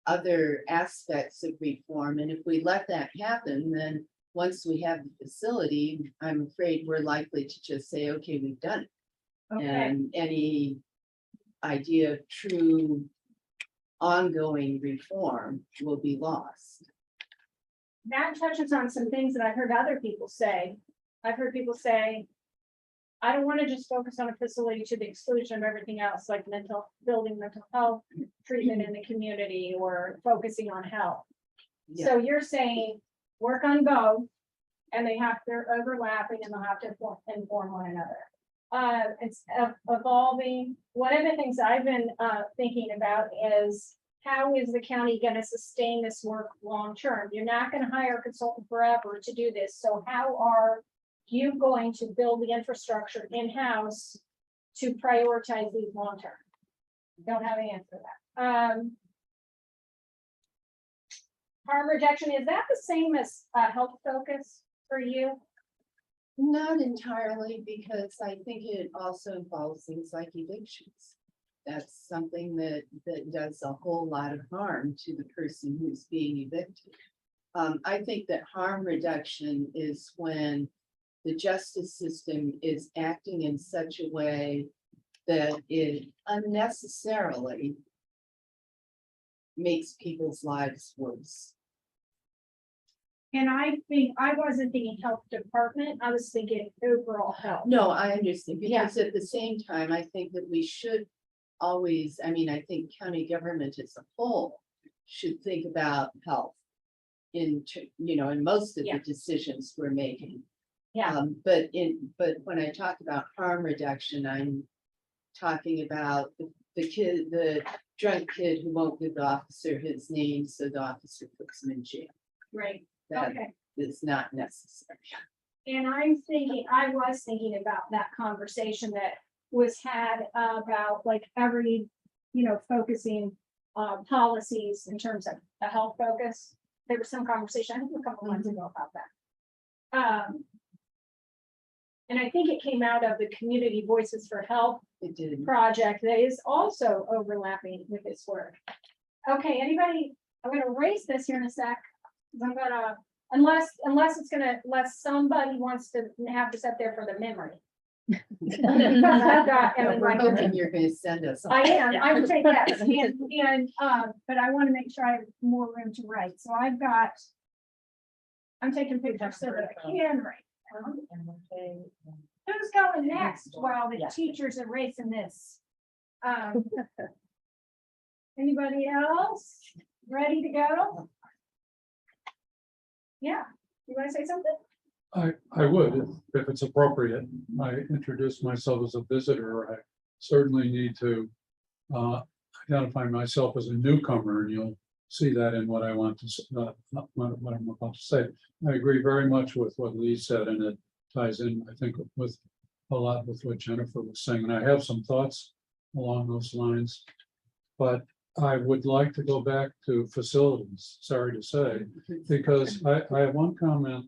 other aspects of reform. And if we let that happen, then once we have the facility, I'm afraid we're likely to just say, okay, we've done it. Okay. And any idea of true ongoing reform will be lost. That touches on some things that I've heard other people say. I've heard people say, I don't want to just focus on a facility to the exclusion of everything else, like building mental health treatment in the community or focusing on health. So you're saying work on both and they're overlapping and they'll have to inform one another. It's evolving. One of the things I've been thinking about is how is the county going to sustain this work long term? You're not going to hire a consultant forever to do this. So how are you going to build the infrastructure in-house to prioritize these long term? Don't have an answer to that. Harm reduction, is that the same as health focus for you? Not entirely, because I think it also involves things like evictions. That's something that does a whole lot of harm to the person who's being evicted. I think that harm reduction is when the justice system is acting in such a way that it unnecessarily makes people's lives worse. And I think I wasn't thinking health department, I was thinking overall health. No, I understand, because at the same time, I think that we should always, I mean, I think county government as a whole should think about health in most of the decisions we're making. Yeah. But when I talk about harm reduction, I'm talking about the drunk kid who won't give the officer his name, so the officer puts him in jail. Right. That Okay. is not necessary. And I was thinking about that conversation that was had about like every, focusing policies in terms of a health focus. There was some conversation, I think a couple months ago about that. And I think it came out of the Community Voices for Health project that is also overlapping with this work. Okay, anybody, I'm gonna erase this here in a sec. 'Cause I'm gonna, unless somebody wants to have this up there for the memory. I've got Ellen We're right hoping here. you're going to send us. I am, I would say yes, but I want to make sure I have more room to write, so I'm taking pictures so that I can write. Who's going next while the teacher's erasing this? Anybody else ready to go? Yeah, you want to say something? I would, if it's appropriate. I introduce myself as a visitor. I certainly need to identify myself as a newcomer, and you'll see that in what I want to, what I'm about to say. I agree very much with what Lee said, and it ties in, I think, with a lot with what Jennifer was saying, and I have some thoughts along those lines. But I would like to go back to facilities, sorry to say, because I have one comment.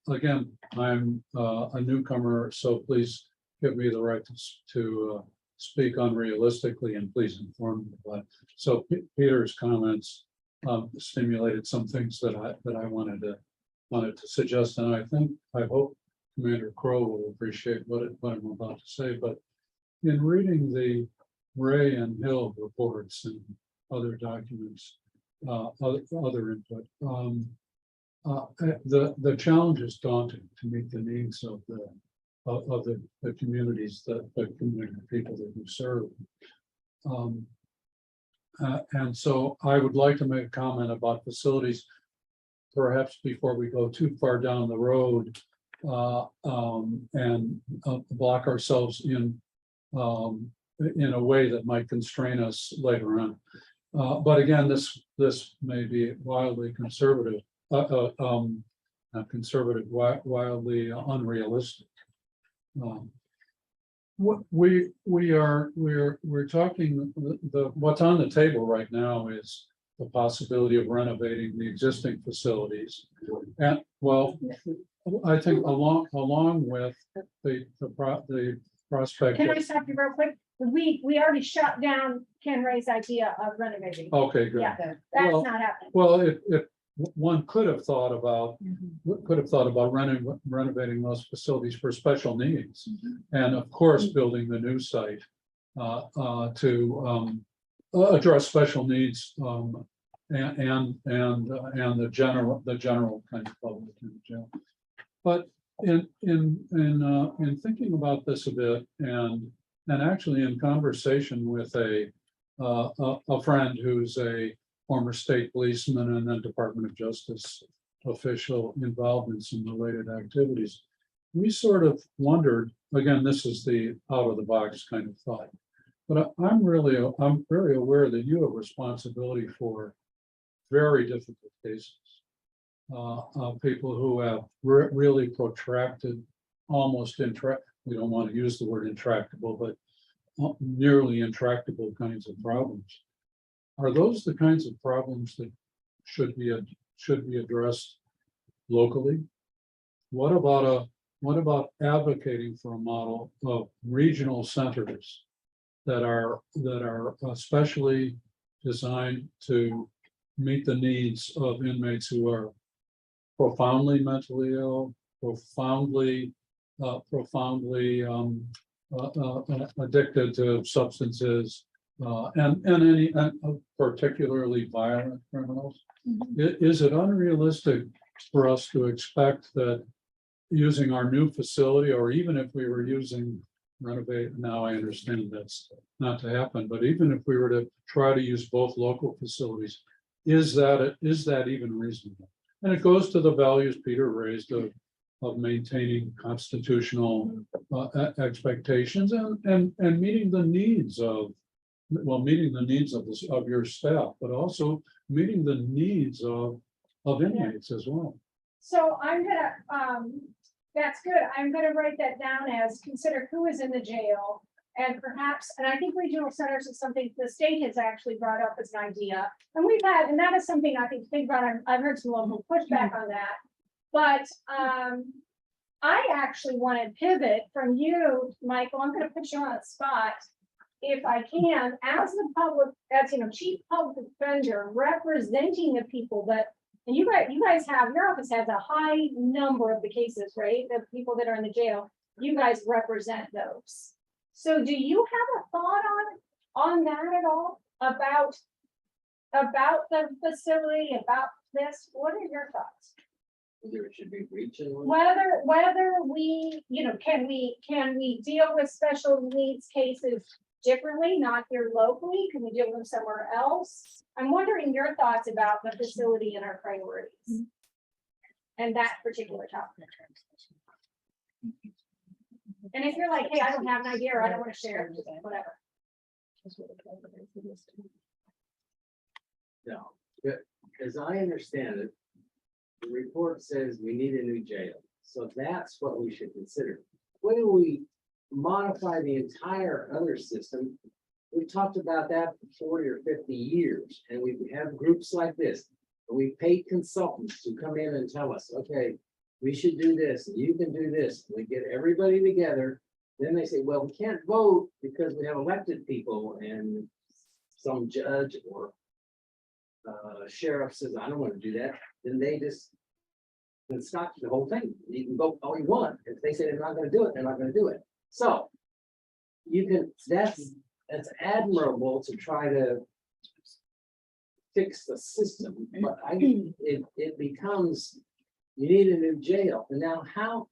Again, I'm a newcomer, so please give me the right to speak unrealistically, and please inform me. But so Peter's comments stimulated some things that I wanted to suggest, and I hope Commander Crowe will appreciate what I'm about to say. But in reading the Ray and Hill reports and other documents, other input, the challenge is daunting to meet the needs of the communities, the community people that we serve. And so I would like to make a comment about facilities, perhaps before we go too far down the road, and block ourselves in a way that might constrain us later on. But again, this may be wildly conservative, not conservative, wildly unrealistic. We're talking, what's on the table right now is the possibility of renovating the existing facilities. And well, I think along with the prospect. Can I stop you real quick? We already shut down Ken Ray's idea of renovating. Okay, good. Yeah, that's Well, not happening. Well, if one could have thought about renovating those facilities for special needs. And of course, building the new site to address special needs and the general kind of public in the jail. But in thinking about this a bit, and actually in conversation with a friend who's a former state policeman and then Department of Justice official involved in some related activities, we sort of wondered, again, this is the out of the box kind of thought, but I'm very aware that you have responsibility for very difficult cases. People who have really protracted, almost we don't want to use the word intractable, but nearly intractable kinds of problems. Are those the kinds of problems that should be addressed locally? What about advocating for a model of regional centers that are especially designed to meet the needs of inmates who are profoundly mentally ill, profoundly addicted to substances, and particularly violent criminals? Is it unrealistic for us to expect that using our new facility, or even if we were using renovate, now I understand that's not to happen, but even if we were to try to use both local facilities, is that even reasonable? And it goes to the values Peter raised of maintaining constitutional expectations and meeting the needs of your staff, but also meeting the needs of inmates as well. So I'm gonna, that's good. I'm gonna write that down as consider who is in the jail. And perhaps, and I think regional centers is something the state has actually brought up as an idea. And and that is something I think to think about. I've heard some local pushback on that. But I actually want to pivot from you, Michael. I'm gonna put you on the spot, if I can, as the public, as chief public defender, representing the people that, and you guys have, your office has a high number of the cases, right? The people that are in the jail, you guys represent those. So do you have a thought on that at all? About the facility, about this? What are your thoughts? There should be regional. Whether we, can we deal with special needs cases differently, not here locally? Can we deal with them somewhere else? I'm wondering your thoughts about the facility and our priorities. and that particular topic. And if you're like, hey, I don't have an idea, or I don't want to share, just whatever. No, but as I understand it, the report says we need a new jail, so that's what we should consider. When we modify the entire other system, we've talked about that for 40 or 50 years, and we have groups like this. And we pay consultants to come in and tell us, okay, we should do this, and you can do this. We get everybody together, then they say, well, we can't vote because we have elected people, and some judge or sheriff says, I don't want to do that, then they just then stop the whole thing. You can vote all you want. If they say they're not going to do it, they're not going to do it. So you can, that's admirable to try to fix the system, but it becomes, you need a new jail. And now how,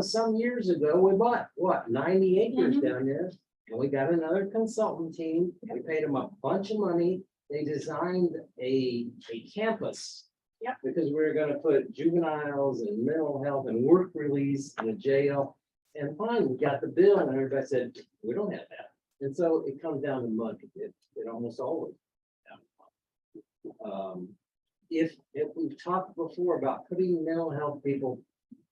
some years ago, we bought, what, 90 acres down there? And we got another consultant team. We paid them a bunch of money. They designed a campus. Yep. Because we were gonna put juveniles and mental health and work release in a jail. And fine, we got the bill and everybody said, we don't have that. And so it comes down to money. It almost always. If we've talked before about putting mental health people,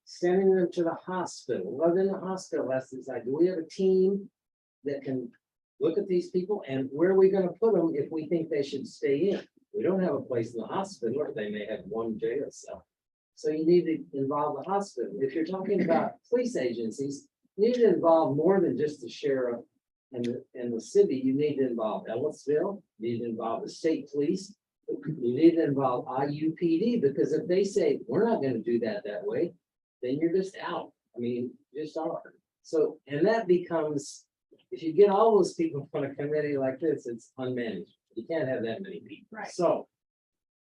sending them to the hospital, well, then the hospital has to decide, do we have a team that can look at these people and where are we gonna put them if we think they should stay in? We don't have a place in the hospital, or they may have one jail cell. So you need to involve the hospital. If you're talking about police agencies, you need to involve more than just the sheriff and the city. You need to involve Ellisville, you need to involve the state police. You need to involve IUPD, because if they say, we're not gonna do that way, then you're just out. I mean, just are. So, and that becomes, if you get all those people on a committee like this, it's unmanaged. You can't have that many people. Right. So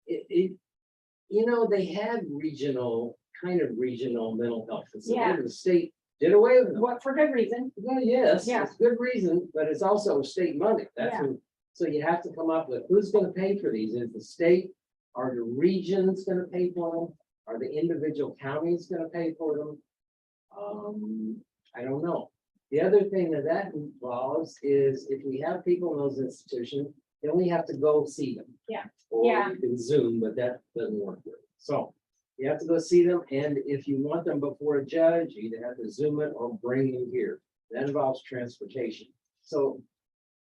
they had regional mental health Yeah. facilities. The state did away with them. What, for good reason. Well, yes, Yeah. it's good reason, but it's also state money. That's Yeah. so you have to come up with who's gonna pay for these? Is the state? Are the regions gonna pay for them? Are the individual counties gonna pay for them? I don't know. The other thing that involves is if we have people in those institutions, then we have to go see them. Yeah. Or Yeah. you can Zoom, but that doesn't work good. So you have to go see them, and if you want them before a judge, you either have to Zoom it or bring them here. That involves transportation. So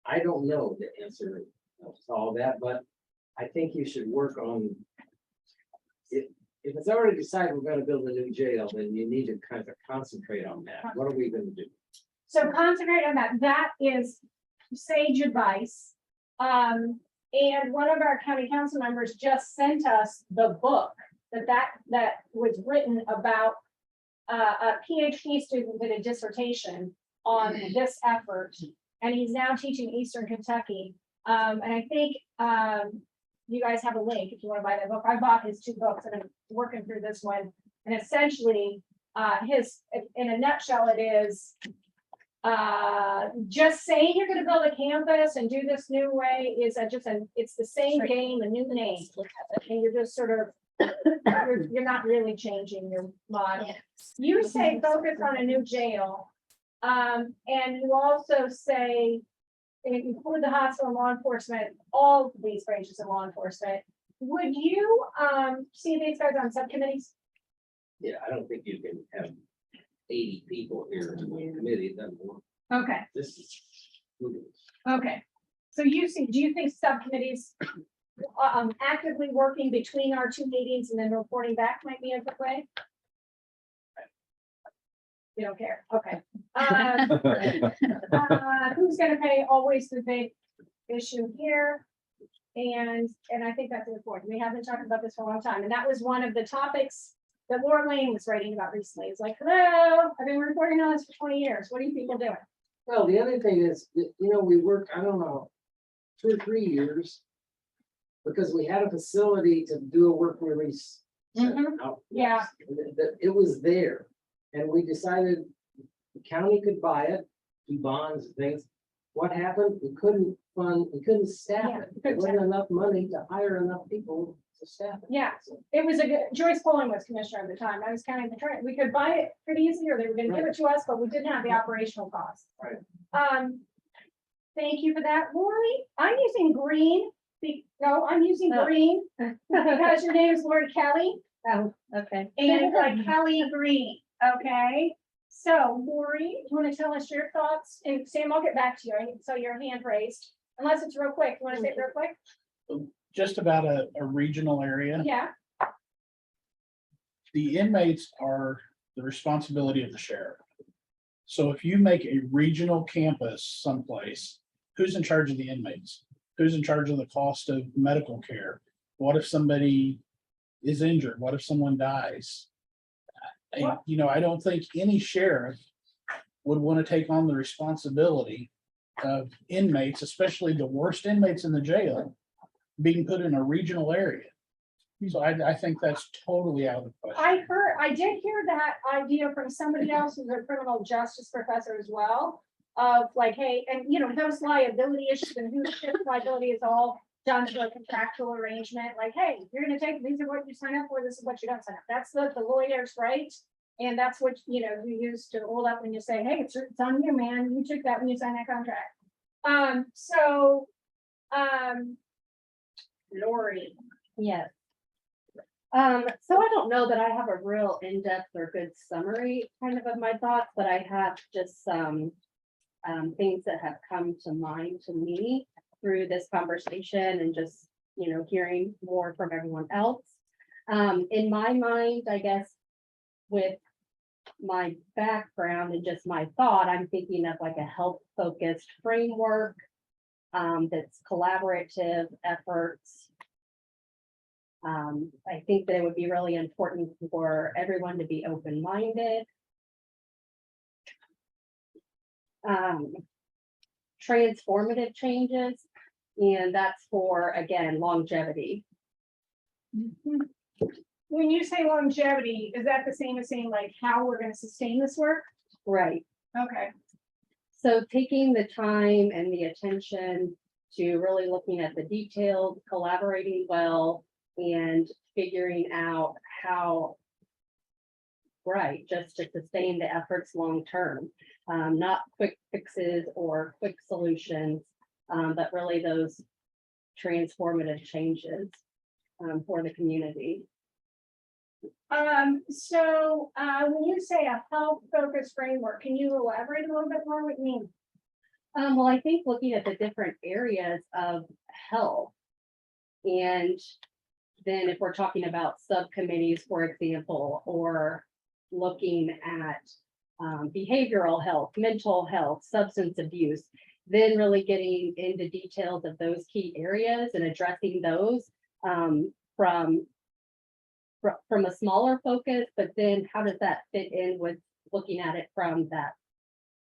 I don't know the answer to all that, but I think you should work on it. If it's already decided we're gonna build a new jail, then you need to kind of concentrate on that. What are we gonna do? So concentrate on that. That is sage advice. And one of our county council members just sent us the book that was written about a PhD student did a dissertation on this effort. And he's now teaching Eastern Kentucky. And I think you guys have a link if you want to buy that book. I bought his 2 books and I'm working through this one. And essentially, in a nutshell, it is just saying you're going to build a campus and do this new way is it's the same game, a new name. And you're just sort of, you're not really changing your model. You say focus on a new jail. And you also say, include the hospital, law enforcement, all these branches of law enforcement. Would you see these guys on subcommittees? Yeah, I don't think you can have 80 people here in the committee. It doesn't work. Okay, This is. okay. So do you think subcommittees actively working between our 2 meetings and then reporting back might be a good way? You don't care, okay. Who's gonna pay, always the big issue here. And I think that's important. We have been talking about this for a long time, and that was one of the topics that Laura Lane was writing about recently. It's like, hello, I've been reporting on this for 20 years. What are you people doing? Well, the other thing is, that, we worked, I don't know, 2 or 3 years. Because we had a facility to do a work release. out. Yeah. It was there. And we decided the county could buy it, do bonds and things. What happened? We couldn't staff Yeah, it. There wasn't enough money to hire enough people Yeah, it was a good, Joyce Pullen was commissioner at the time. I was kind of trying, we could buy it pretty easily, or they were gonna give it to us, but we didn't have the operational costs. Right. Thank you for that, Lori. I'm using green. No, I'm using green because your name is Lori Kelly Oh, okay. and it's like Kelly Green, okay? So Lori, you want to tell us your thoughts? And Sam, I'll get back to you. I saw your hand raised, unless it's real quick. You want to say it real quick? Just about a regional area. Yeah, The inmates are the responsibility of the sheriff. So if you make a regional campus someplace, who's in charge of the inmates? Who's in charge of the cost of medical care? What if somebody is injured? What if someone dies? I don't think any sheriff would want to take on the responsibility of inmates, especially the worst inmates in the jail, being put in a regional area. So I think that's totally out of the question. I did hear that idea from somebody else who's a criminal justice professor as well. Of like, hey, and those liability issues and whose liability is all done through a contractual arrangement, like, hey, you're gonna take, these are what you sign up for, this is what you don't sign up. That's the lawyer's right. And that's what, you use to hold up when you say, hey, it's on you, man, you took that when you signed that contract. Lori. Yes. So I don't know that I have a real in-depth or good summary kind of my thoughts, but I have just some things that have come to mind to me through this conversation and just, hearing more from everyone else. In my mind, I guess, with my background and just my thought, I'm thinking of like a health-focused framework that's collaborative efforts. I think that it would be really important for everyone to be open-minded. Transformative changes, and that's for, again, longevity. When you say longevity, is that the same as saying like how we're gonna sustain this work? Right. Okay. So taking the time and the attention to really looking at the details, collaborating well, and figuring out how, just to sustain the efforts long-term, not quick fixes or quick solutions, but really those transformative changes for the community. When you say a health-focused framework, can you elaborate a little bit more what you mean? Well, I think looking at the different areas of health, and then if we're talking about subcommittees, for example, or looking at behavioral health, mental health, substance abuse, then really getting into details of those key areas and addressing those from a smaller focus, but then how does that fit in with looking at it from that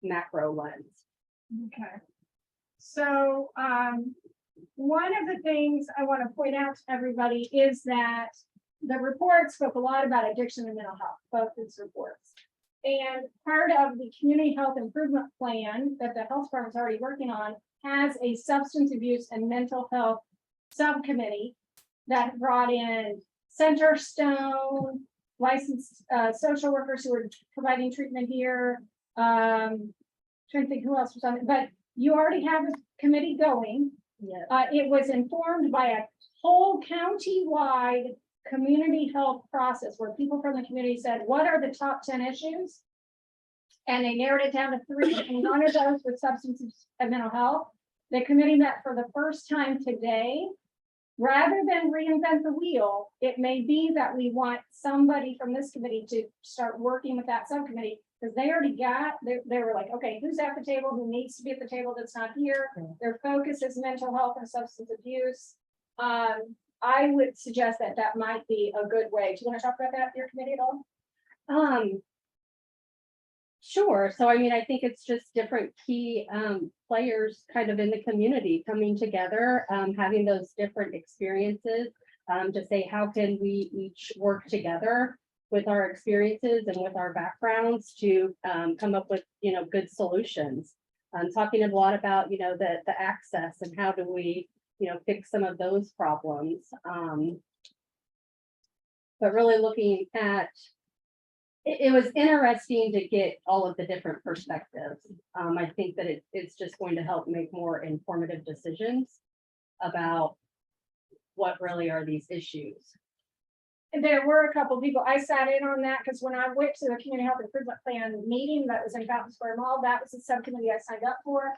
macro lens? Okay. So, one of the things I want to point out to everybody is that the report spoke a lot about addiction and mental health, both its reports. And part of the community health improvement plan that the health department is already working on has a substance abuse and mental health subcommittee that brought in Centerstone, licensed social workers who are providing treatment here. Trying to think who else was on it, but you already have a committee going. Yeah. It was informed by a whole county-wide community health process where people from the community said, what are the top 10 issues? And they narrowed it down to 3, and none of those with substance and mental health. The committee met for the first time today. Rather than reinvent the wheel, it may be that we want somebody from this committee to start working with that subcommittee, because they already got, they were like, okay, who's at the table, who needs to be at the table that's not here? Their focus is mental health and substance abuse. I would suggest that that might be a good way. Do you want to talk about that, your committee at all? Sure. So, I mean, I think it's just different key players kind of in the community coming together, having those different experiences to say, how can we each work together with our experiences and with our backgrounds to come up with, good solutions. Talking a lot about, the access and how do we, fix some of those problems. but really looking at, it was interesting to get all of the different perspectives. I think that it's just going to help make more informative decisions about what really are these issues. There were a couple people, I sat in on that, because when I went to the Community Health Improvement Plan meeting that was in Fountain Square Mall, that was the subcommittee I signed up for.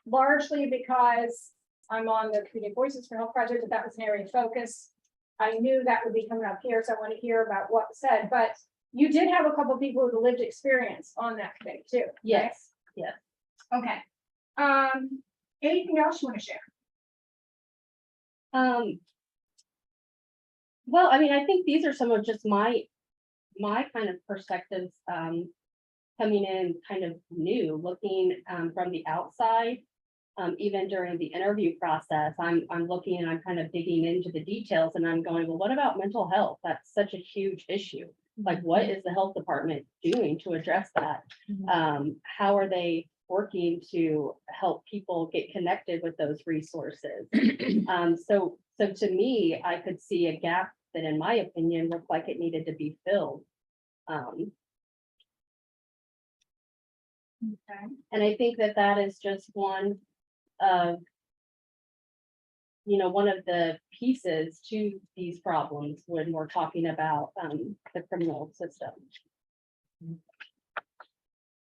Largely because I'm on the Community Voices for Health project, but that was an area of focus. I knew that would be coming up here, so I want to hear about what was said, but you did have a couple people with lived experience on that committee too. right? Yes, yes. Okay. Anything else you want to share? Well, I mean, I think these are some of just my kind of perspectives, coming in kind of new, looking, from the outside. Even during the interview process, I'm looking and I'm kind of digging into the details and I'm going, well, what about mental health? That's such a huge issue. Like, what is the health department doing to address that? How are they working to help people get connected with those resources? So to me, I could see a gap that, in my opinion, looked like it needed to be filled. Okay. And I think that that is just one of, one of the pieces to these problems when we're talking about the criminal system.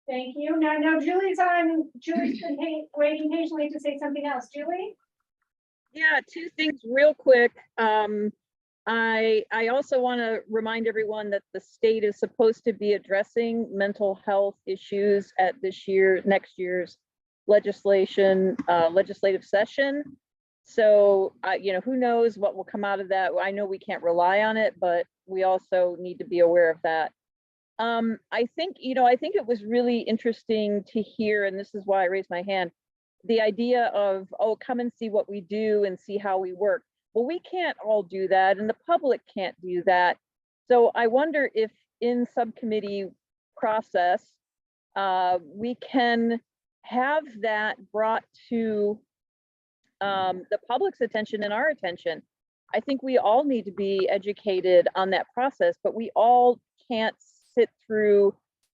Thank you. Now, I know Julie's on, Julie's been waiting patiently to say something else. Julie? Yeah, two things real quick. I also want to remind everyone that the state is supposed to be addressing mental health issues at next year's legislative session. So, who knows what will come out of that? I know we can't rely on it, but we also need to be aware of that. I think it was really interesting to hear, and this is why I raised my hand, the idea of, oh, come and see what we do and see how we work. Well, we can't all do that, and the public can't do that. So I wonder if in subcommittee process, we can have that brought to the public's attention and our attention. I think we all need to be educated on that process, but we all can't sit through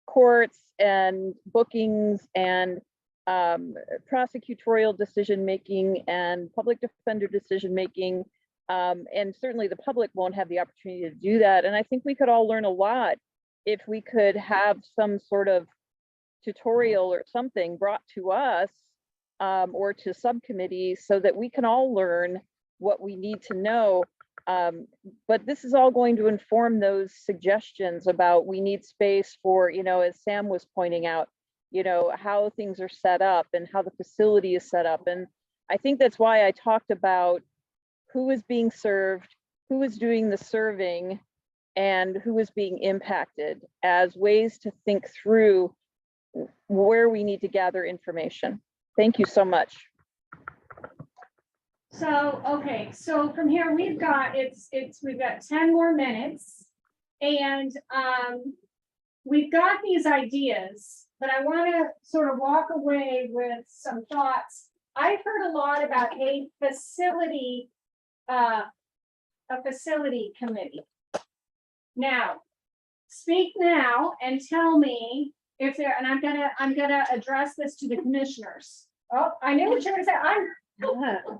courts and bookings and prosecutorial decision-making and public defender decision-making. And certainly the public won't have the opportunity to do that. And I think we could all learn a lot if we could have some sort of tutorial or something brought to us or to subcommittees so that we can all learn what we need to know. But this is all going to inform those suggestions about, we need space for, as Sam was pointing out, how things are set up and how the facility is set up. And I think that's why I talked about who is being served, who is doing the serving, and who is being impacted as ways to think through where we need to gather information. Thank you so much. So, okay, so from here, we've got 10 more minutes. And we've got these ideas, but I want to sort of walk away with some thoughts. I've heard a lot about a facility committee. Now, speak now and tell me if there, and I'm gonna address this to the commissioners. Oh, I knew what you were gonna say.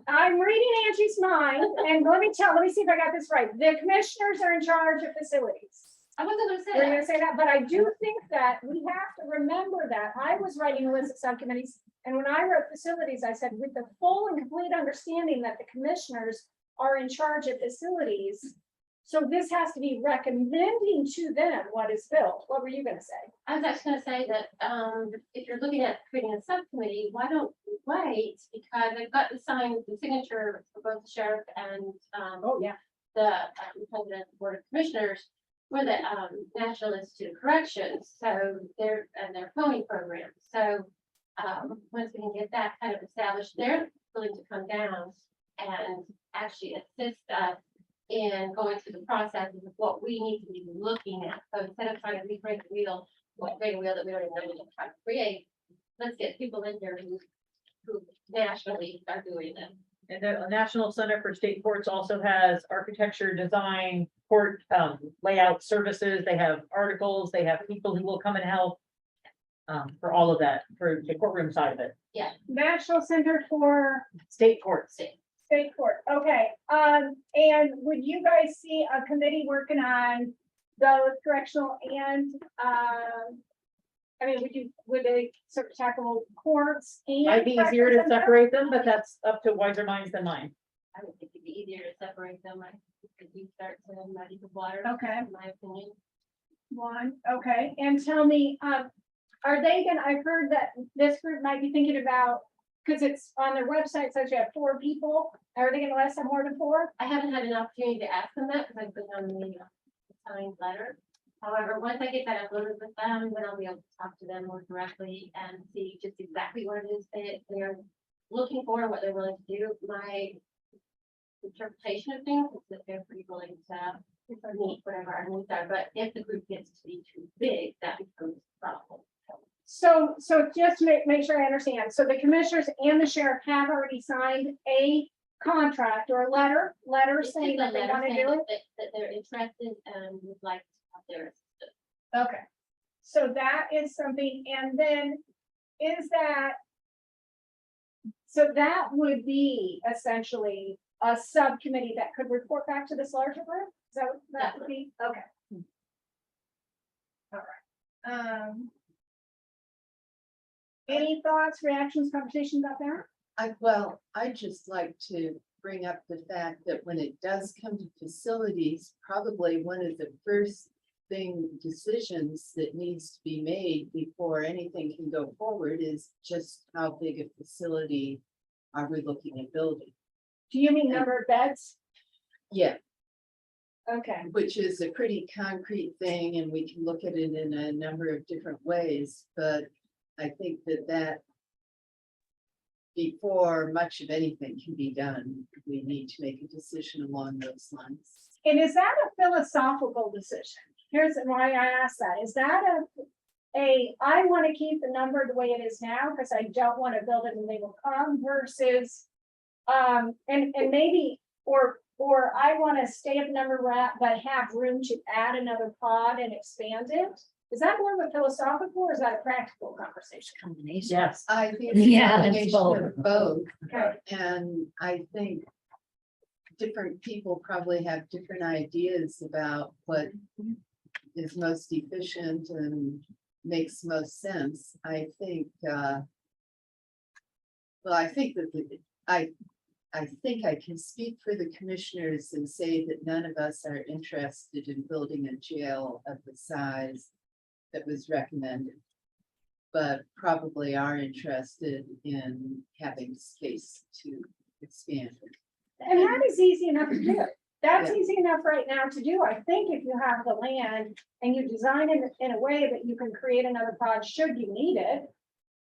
I'm reading Angie's mind, and let me see if I got this right. The commissioners are in charge of facilities. I wasn't gonna say You're that. gonna say that, but I do think that we have to remember that. I was writing a list of subcommittees, and when I wrote facilities, I said with the full and complete understanding that the commissioners are in charge of facilities. So this has to be recommending to them what is built. What were you gonna say? I was actually gonna say that, if you're looking at creating a subcommittee, why don't we wait? Because I've got the signature for both the sheriff and, Oh, yeah. the president of the board of commissioners for the, National Institute of Corrections. So their phony program. So, once we can get that kind of established, they're willing to come down and actually assist us in going through the processes of what we need to be looking at. So instead of trying to recreate the wheel, create a wheel that we already know we're trying to create, let's get people in here who nationally are doing it. And the National Center for State Courts also has architecture, design, court layout services. They have articles, they have people who will come and help. For all of that, for the courtroom side of it, National Center for state courts. State Court, okay, and would you guys see a committee working on those correctional and, I mean, would they sort of tackle courts and? Might be easier to separate them, but that's up to wiser minds than mine. I would think it'd be easier to separate them, like, if you start to muddy the water. Okay. In my opinion. One, okay, and tell me, are they gonna, I've heard that this group might be thinking about, because it's on their website, says you have 4 people, are they gonna let us have more than 4? I haven't had an opportunity to ask them that because I've been on the signed letter. However, once I get that uploaded with them, then I'll be able to talk to them more directly and see just exactly what it is they're looking for, what they're willing to do. My interpretation of things is that they're pretty willing to meet whatever our needs are, but if the group gets to be too big, that becomes a problem. So just make sure I understand, so the commissioners and the sheriff have already signed a contract or a letter It's saying just that a they letter wanna saying do it? that they're interested and would like to have their assistance. Okay, so that is something, and then is that? So that would be essentially a subcommittee that could report back to this larger group? Is that what that would be? Okay. All right. Any thoughts, reactions, conversations out there? I'd just like to bring up the fact that when it does come to facilities, probably one of the first decisions that needs to be made before anything can go forward is just how big a facility are we looking at building? Do you mean number of beds? Yeah, Okay, which is a pretty concrete thing, and we can look at it in a number of different ways, but I think that before much of anything can be done, we need to make a decision along those lines. and is that a philosophical decision? Here's why I asked that. Is that I want to keep the number the way it is now because I don't want to build it and they will come versus, and maybe, or I want to stay at the number but have room to add another pod and expand it? Is that more of a philosophical or is that a practical conversation? Combination. Yes. I think it's a Yeah, it's combination of both, Okay, and I think different people probably have different ideas about what is most efficient and makes most sense. I think, I think that I think I can speak for the commissioners and say that none of us are interested in building a jail of the size that was recommended, but probably are interested in having space to expand it. and that is easy enough to do. That's Yeah. easy enough right now to do. I think if you have the land and you design it in a way that you can create another pod should you need it.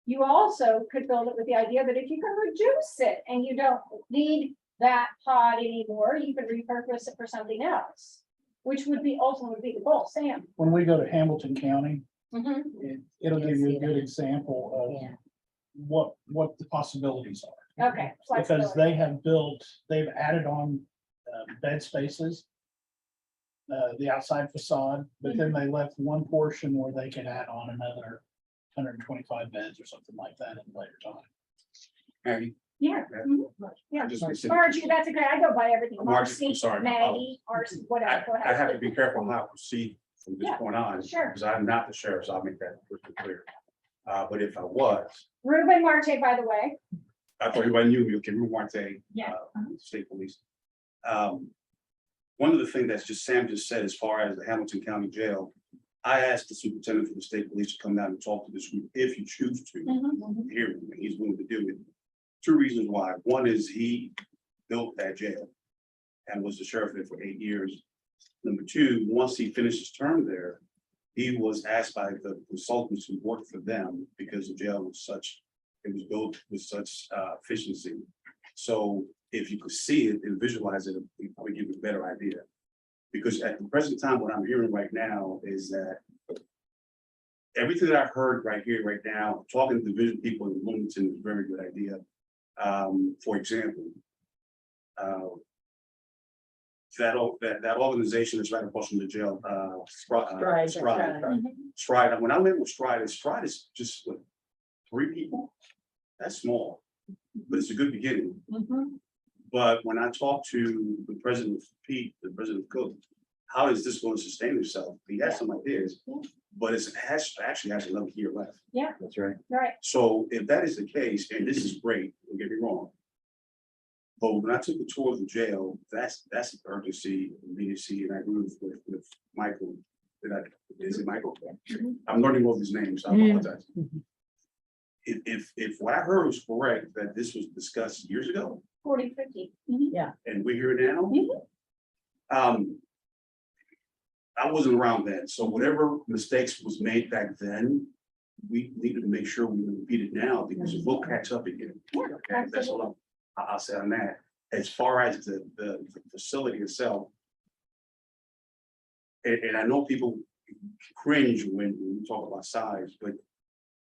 You also could build it with the idea that if you can reduce it and you don't need that pod anymore, you can repurpose it for something else. Which would be ultimately the goal, Sam. When we go to Hamilton County, Mhm. it'll give you a good Yeah. example Yeah. of what the possibilities are. Okay. Because flexibility. they've added on bed spaces. The outside facade, but then they left one portion where they can add on another 125 beds or something like that at a later time. Maggie, Yeah. Mhm. Yeah. just consider- Margie, that's okay. I go by everything. Margie, I'm Marcy, sorry, Maggie, Marcy, whatever. Go I have to ahead. be careful how I proceed from this Yeah, point on. sure. Because I'm not the sheriff, so I'll make that crystal clear. But if I was, Ruben Marte, by the way. I thought everybody knew you can rewind say, Yeah. state police. One of the things that's just Sam just said, as far as the Hamilton County Jail, I asked the superintendent for the state police to come down and talk to this group if you choose to. Hear him, and he's willing to do it. 2 reasons why. One is he built that jail and was the sheriff there for 8 years. Number 2, once he finished his term there, he was asked by the consultants who worked for them because the jail was it was built with such efficiency. So if you could see it and visualize it, it probably give you a better idea. Because at the present time, what I'm hearing right now is that everything that I've heard right here, right now, talking to division people in Bloomington is a very good idea. For example, That organization is right across from the jail, Stride. Stride, when I met with Stride is just what, 3 people? That's small, but it's a good beginning. But when I talked to the president of Pete, the president of Cook, how is this going to sustain itself? He has some ideas, but actually has another year left. Yeah, That's right. right. So if that is the case, and this is great, don't get me wrong. But when I took the tour of the jail, that's the urgency, immediacy, and I agree with Michael. Is it Michael? I'm learning all these names, I apologize. If what I heard was correct, that this was discussed years ago, 40, 50. and we're here now. I wasn't around then, so whatever mistakes was made back then, we needed to make sure we repeat it now, because it will catch up again. Okay, that's what I'll say on that. As far as the facility itself. And I know people cringe when we talk about size, but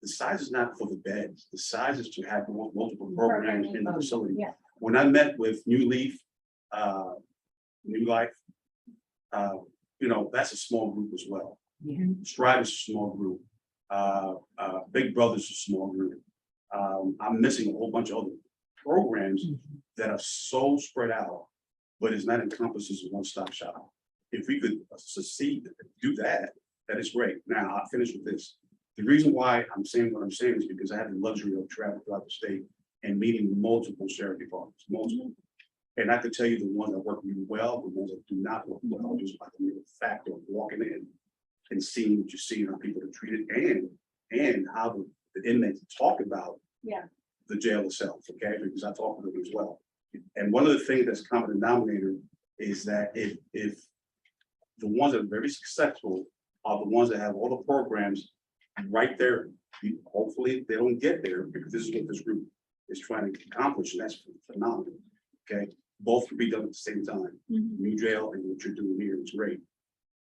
the size is not for the beds. The size is to have multiple programs in the facility. Yeah. When I met with New Leaf, New Life, that's a small group as well. Stride is a small group. Big Brother's a small group. I'm missing a whole bunch of other programs that are so spread out, but it's not encompassed as a one-stop shop. If we could succeed, do that, that is great. Now, I'll finish with this. The reason why I'm saying what I'm saying is because I have the luxury of traveling throughout the state and meeting multiple sheriff departments, multiple. And I can tell you the ones that work really well, the ones that do not work well, just by the mere fact of walking in and seeing what you see and how people are treated, and how the inmates talk about the jail itself, okay? Because I talk to them as well. And one of the things that's common denominator is that if the ones that are very successful are the ones that have all the programs right there, hopefully they don't get there, because this is what this group is trying to accomplish, and that's phenomenal, okay? Both can be done at the same time. New jail and what you're doing here is great.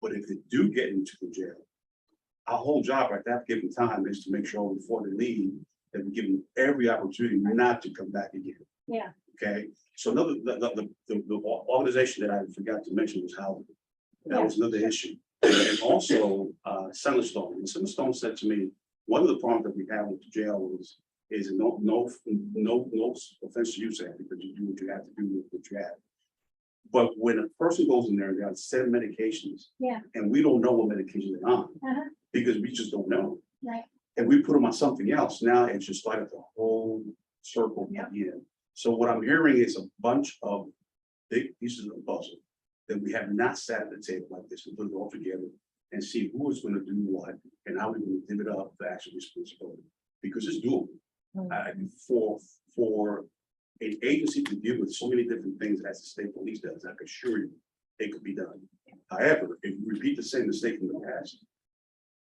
But if they do get into the jail, our whole job at that given time is to make sure before they leave, that we give them every opportunity not to come back again. Yeah. Okay, so the organization that I forgot to mention was Howard. That was another issue. And also, Centerstone. And Centerstone said to me, one of the problems that we have with the jail is no offense to you, Sam, because you do what you have to do with what you have. But when a person goes in there, they have 7 medications. And we don't know what medication they're on, because we just don't know. Right. And we put them on something else. Now it's just like the whole circle again. So what I'm hearing is a bunch of big pieces of the puzzle that we have not sat at the table like this and put it all together and see who is going to do what and how we're going to divvy it up the actual responsibility, because it's doable. For an agency to deal with so many different things as the state police does, I can assure you it could be done. However, if we repeat the same mistake from the past,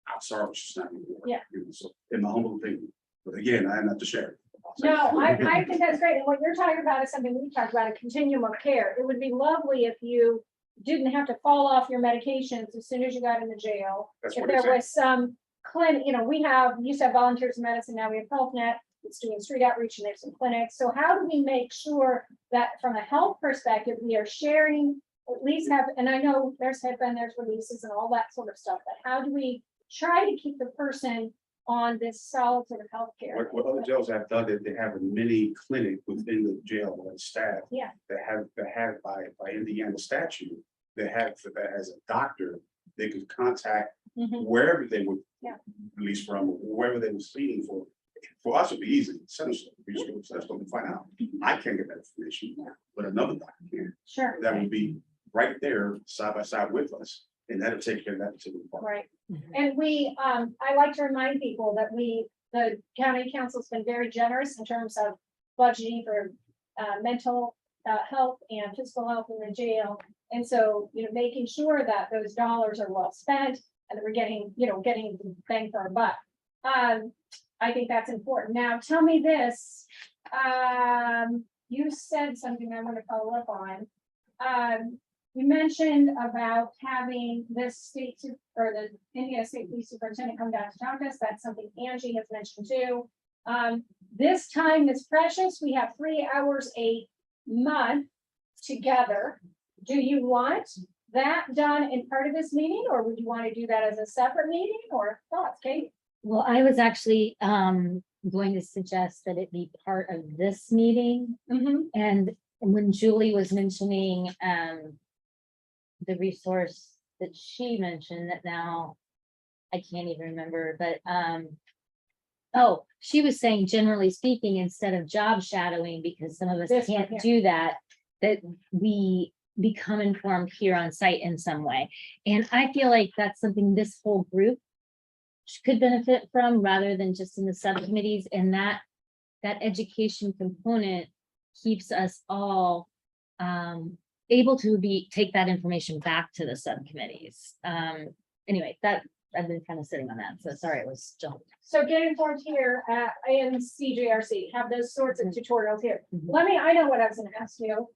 I'm sorry, it's just not going to work. So, in my humble opinion, but again, I am not the sheriff. No, I think that's great. And what you're talking about is something we talked about, a continuum of care. It would be lovely if you didn't have to fall off your medications as soon as you got into jail. That's If what there they say. was some clinic, we used to have volunteers in medicine, now we have Health Net. It's doing street outreach and there's some clinics. So how do we make sure that from a health perspective, we are sharing, at least have, and I know there's releases and all that sort of stuff, but how do we try to keep the person on this solid sort of healthcare? What other jails have done is they have a mini clinic within the jail and staff. Yeah. That have by Indiana statute, that as a doctor, they could contact wherever they were released from, or wherever they were speeding for. For us, it'd be easy. Centerstone, we just go to Centerstone and find out. I can't get that information, but another doctor can. Sure. That would be right there, side by side with us, and that'll take care of that particular part. Right. And I like to remind people that the county council's been very generous in terms of budgeting for mental health and physical health in the jail. And so, making sure that those dollars are well spent and that we're getting the bang for our buck. I think that's important. Now, tell me this, you said something I want to follow up on. You mentioned about having this the Indiana State Police Superintendent come down to talk to us. That's something Angie has mentioned too. This time is precious. We have 3 hours a month together. Do you want that done in part of this meeting, or would you want to do that as a separate meeting, or thoughts, Kate? Well, I was actually going to suggest that it be part of this meeting. And when Julie was mentioning the resource that she mentioned that now I can't even remember, but oh, she was saying generally speaking, instead of job shadowing, because some of us This one can't here. do that, that we become informed here on site in some way. And I feel like that's something this whole group could benefit from rather than just in the subcommittees, and that education component keeps us all able to take that information back to the subcommittees. Anyway, that I've been kind of sitting on that, so sorry, it was jumped. So get informed here at in CJRC, have those sorts of tutorials here. I know what I was gonna ask you.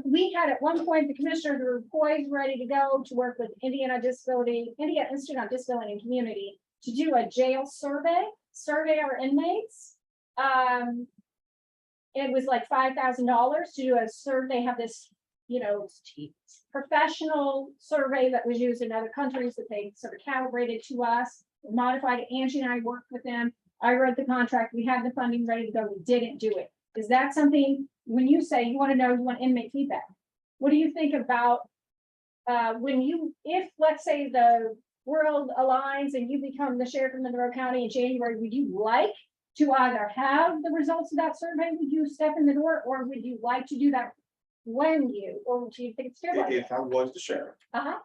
We had at one point, the commissioners were poised, ready to go to work with Indiana Institute on Disability and Community to do a jail survey our inmates. It was like $5,000 to do a survey. They have this, professional survey that was used in other countries that they sort of calibrated to us, modified it. Angie and I worked with them. I wrote the contract. We had the funding ready to go. We didn't do it. Is that something, when you say you want inmate feedback, what do you think about if let's say the world aligns and you become the sheriff of Monroe County in January, would you like to either have the results of that survey? Would you step in the door, or would you like to do that or do you think it's too late? If I was the sheriff, Uh-huh.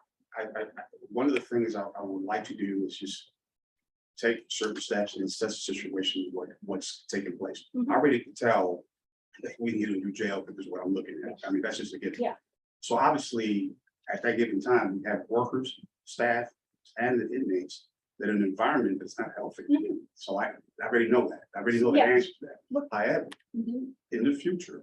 one of the things I would like to do is just take certain steps and assess the situation, what's taking place. I already can tell that we need a new jail because of what I'm looking at. I mean, that's just a given. Yeah. So obviously, at that given time, we have workers, staff, and the inmates that are in an environment that's not healthy. So I already know that. I already know the Yeah. answer to that. However, in the future,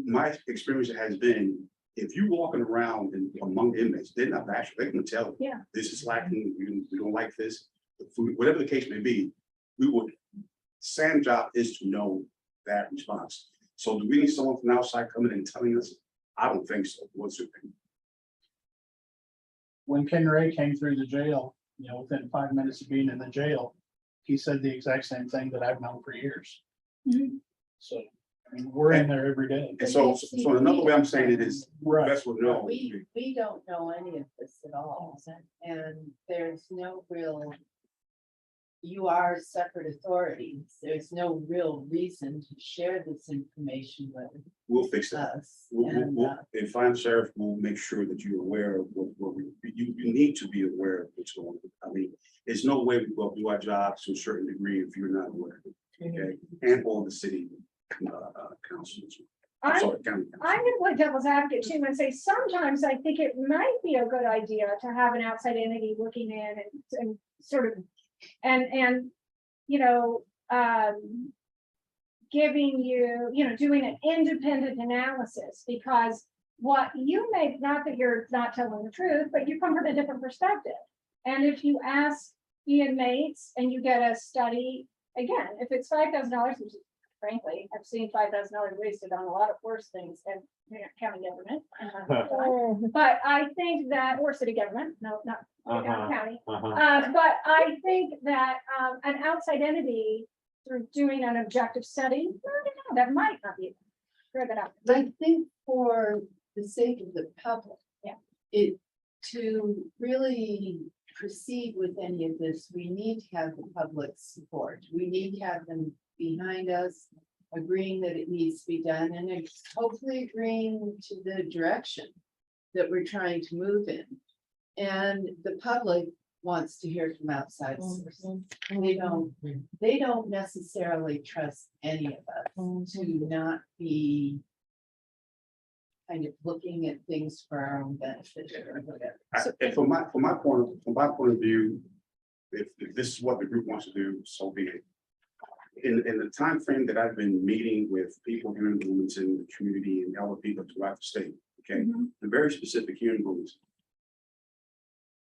my experience has been, if you walking around among inmates, they're not bashful. They're gonna tell you, Yeah. this is lacking, we don't like this, the food, whatever the case may be. SAM job is to know that response. So do we need someone from outside coming and telling us? I don't think so. What's your opinion? When Ken Ray came through the jail, within 5 minutes of being in the jail, he said the exact same thing that I've known for years. So, I mean, we're in there every day. And so another way I'm saying it is, Right. best would know. We don't know any of this at all, and there's no real. You are separate authorities. There's no real reason to share this information with We'll fix that. us. And, If I'm sheriff, we'll make sure that you're aware of you need to be aware of what's going on. I mean, there's no way we go do our jobs to a certain degree if you're not aware of it, okay? And all the city councils. I'm Sorry, county council. gonna play devil's advocate too and say, sometimes I think it might be a good idea to have an outside entity looking in and sort of, giving you, doing an independent analysis, because what you may, not that you're not telling the truth, but you come from a different perspective. And if you ask the inmates and you get a study, again, if it's $5,000, which is frankly, I've seen $5,000 wasted on a lot of worse things than county government. But I think that, or city government, no, not county. But I think that an outside entity through doing an objective study, that might not be. Throw that out. I think for the sake of the public. Yeah. To really proceed with any of this, we need to have the public support. We need to have them behind us, agreeing that it needs to be done, and hopefully agreeing to the direction that we're trying to move in. And the public wants to hear from outside sources. They don't necessarily trust any of us to not be kind of looking at things for our own benefit or whatever. And from my point of view, if this is what the group wants to do, so be it. In the time frame that I've been meeting with people here in Bloomington, the community, and other people throughout the state, okay, the very specific here in Bloomington.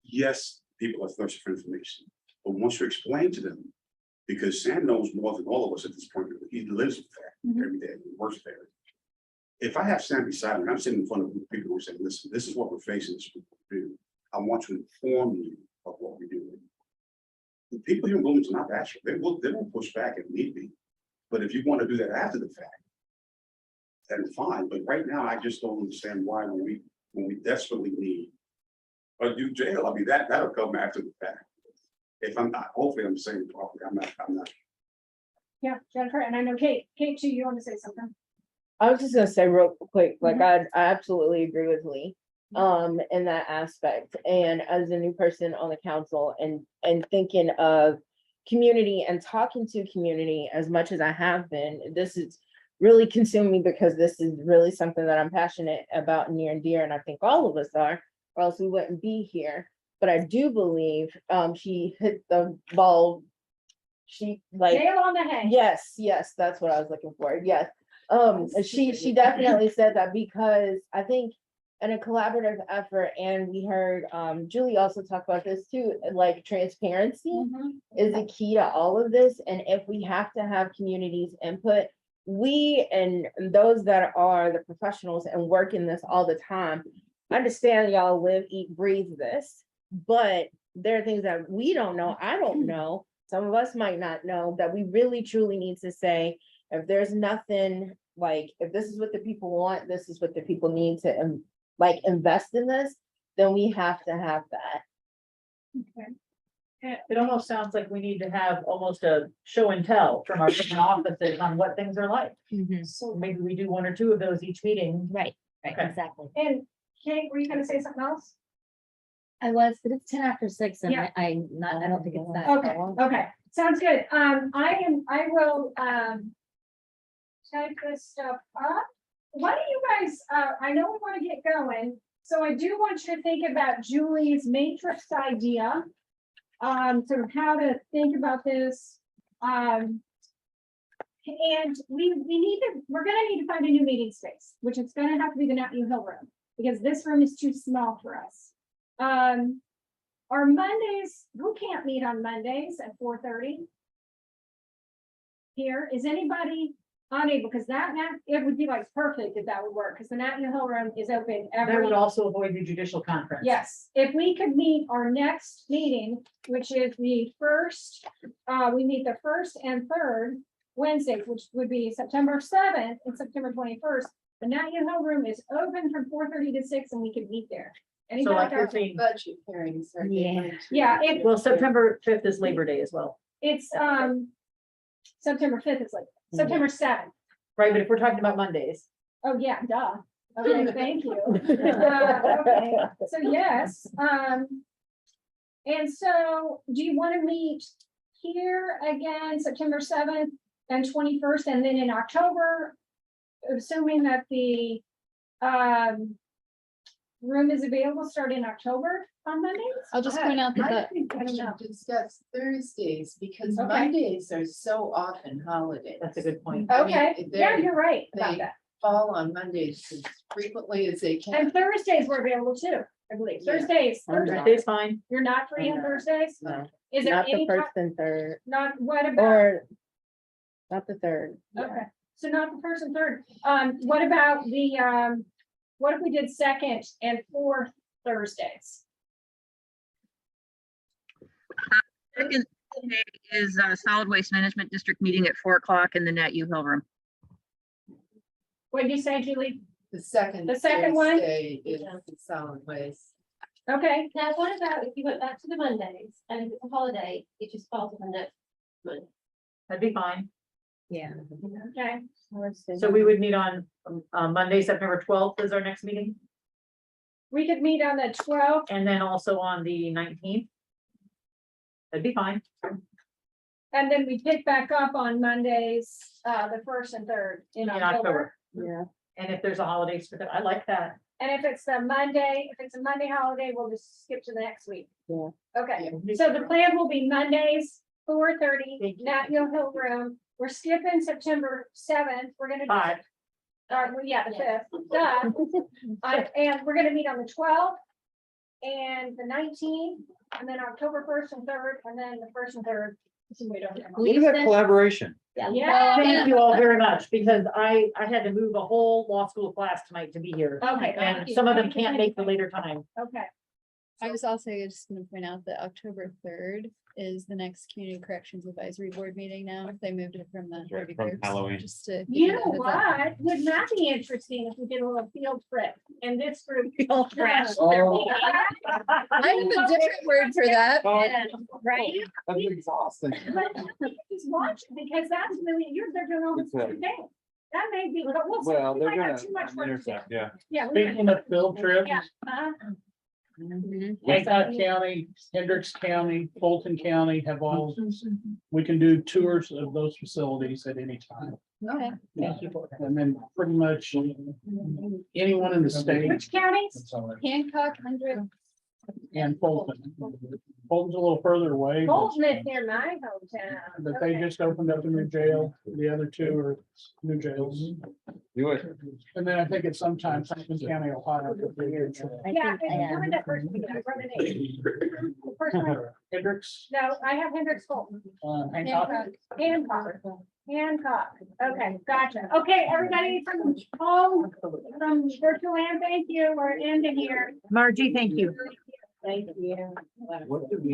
Yes, people are thirsty for information, but once you explain to them, because Sam knows more than all of us at this point, he lives with that every day, he works there. if I have Sam beside me, and I'm sitting in front of people who are saying, listen, this is what we're facing, this is what we do. I want to inform you of what we're doing. The people here in Bloomington are not bashful. They will push back if need be. But if you want to do that after the fact, then fine. But right now, I just don't understand why when we desperately need a new jail, I mean, that'll come after the fact. If I'm not, hopefully I'm saying it properly. I'm not. Yeah, Jennifer, and I know Kate too, you want to say something? I was just gonna say real quick, like I absolutely agree with Lee. In that aspect, and as a new person on the council and thinking of community and talking to community as much as I have been, this is really consuming me because this is really something that I'm passionate about, near and dear, and I think all of us are, or else we wouldn't be here. But I do believe she hit the ball. She like Nail on the head. yes, that's what I was looking for. Yes. She definitely said that, because I think in a collaborative effort, and we heard Julie also talk about this too, like transparency is the key to all of this. And if we have to have communities input, we and those that are the professionals and work in this all the time, understand y'all live, eat, breathe this, but there are things that we don't know. I don't know. Some of us might not know, that we really truly need to say, if there's nothing, like, if this is what the people want, this is what the people need to like invest in this, then we have to have that. Okay. It almost sounds like we need to have almost a show and tell from our different offices on what things are like. So maybe we do one or two of those each meeting. Right, Okay. exactly. And Kate, were you gonna say something else? I was, but it's 10 after 6 and Yeah. I don't think it's that. Okay, sounds good. I will, type this stuff up. Why don't you guys, I know we want to get going, so I do want you to think about Julie's matrix idea. Sort of how to think about this. And we're gonna need to find a new meeting space, which is gonna have to be the Nat U Hill room, because this room is too small for us. Our Mondays, who can't meet on Mondays at 4:30? Here, is anybody unable, because it would be like perfect if that would work, because the Nat U Hill room is open That every. would also avoid the judicial conference. Yes, if we could meet our next meeting, which is the first, we meet the first and third Wednesdays, which would be September 7th and September 21st. The Nat U Hill room is open from 4:30 to 6 and we can meet there. So Anybody like got- between, Budget hearings are. Yeah, well, September 5th is Labor Day as well. it's, September 5th is like, September 7th. Right, but if we're talking about Mondays, Oh, yeah, duh. Okay, thank you. Okay, so yes, and so do you want to meet here again, September 7th and 21st, and then in October, assuming that the room is available starting in October on Mondays? I'll just point out that I the think we should discuss Thursdays, because Okay. Mondays are so often holidays. that's a good point. Okay, yeah, you're right about they- that. Fall on Mondays as frequently as they can. And Thursdays were available too, I believe. Yeah. Thursdays, Thursday's fine. you're not free on No. Thursdays? No, Is there not the any, first and third, not, what about? or not the third. Okay, so not the first and third. What about the, what if we did second and fourth Thursdays? Second day is Solid Waste Management District meeting at 4 o'clock in the Nat U Hill room. What did you say, Julie? The second. The second one? Thursday is the solid waste. Okay, Now, what about if you went back to the Mondays and if it's a holiday, it just falls on the next Monday? That'd be fine. Yeah. okay. So we would meet on Monday, September 12th is our next meeting, We could meet on the 12th. and then also on the 19th. That'd be fine. And then we pick back up on Mondays, the first and third in In October. October. Yeah. And if there's a holiday, I like that. And if it's a Monday holiday, we'll just skip to the next week. Yeah. Okay, so the plan will be Mondays, 4:30, Nat Hill Hill room. We're skipping September 7th. We're gonna. do- 5. well, yeah, the 5th, duh. And we're gonna meet on the 12th and the 19th, and then October 1st and 3rd, and then the 1st and 3rd. So we don't have- Will you Look at that send- collaboration. Yeah. Thank you all very much, because I had to move a whole law school class tonight to be here. Okay. And some of them can't make the later time. Okay. I was also just gonna point out that October 3rd is the next Community Corrections Advisory Board meeting now. They moved it from the. Right, 31st, from Halloween. Just to. give You a know heads up. what? Wouldn't that be interesting if we did a little field trip and this group? Field trip. I have a different word for that. Right? That's exhausting. Just watch, because that's really, they're doing all this Exactly. thing. That may be, but we'll see. Well, We they're might have gonna too much work to do. intercept, yeah. Yeah. we might- Speaking of field trips, Yeah. Hancock County, Hendricks County, Fulton County have all, we can do tours of those facilities at any time. Okay. Thank you for that. And then pretty much anyone in the state Which counties? Hancock, Hendrick, and Fulton. Fulton's a little further away, but- Bolton is near my hometown. but they just opened up a new jail. The other two are new jails. Do it. And then I think it's sometimes Franklin County, Ohio. could be here, too. Yeah, who was that first one? I wrote the name. The first one. Hendricks, No, I have Hendricks Bolton. Hancock. Hancock. Hancock. Okay, gotcha. Okay, everybody from home, from virtual land, thank you. We're ending here. Margie, thank you. Thank you. What did we?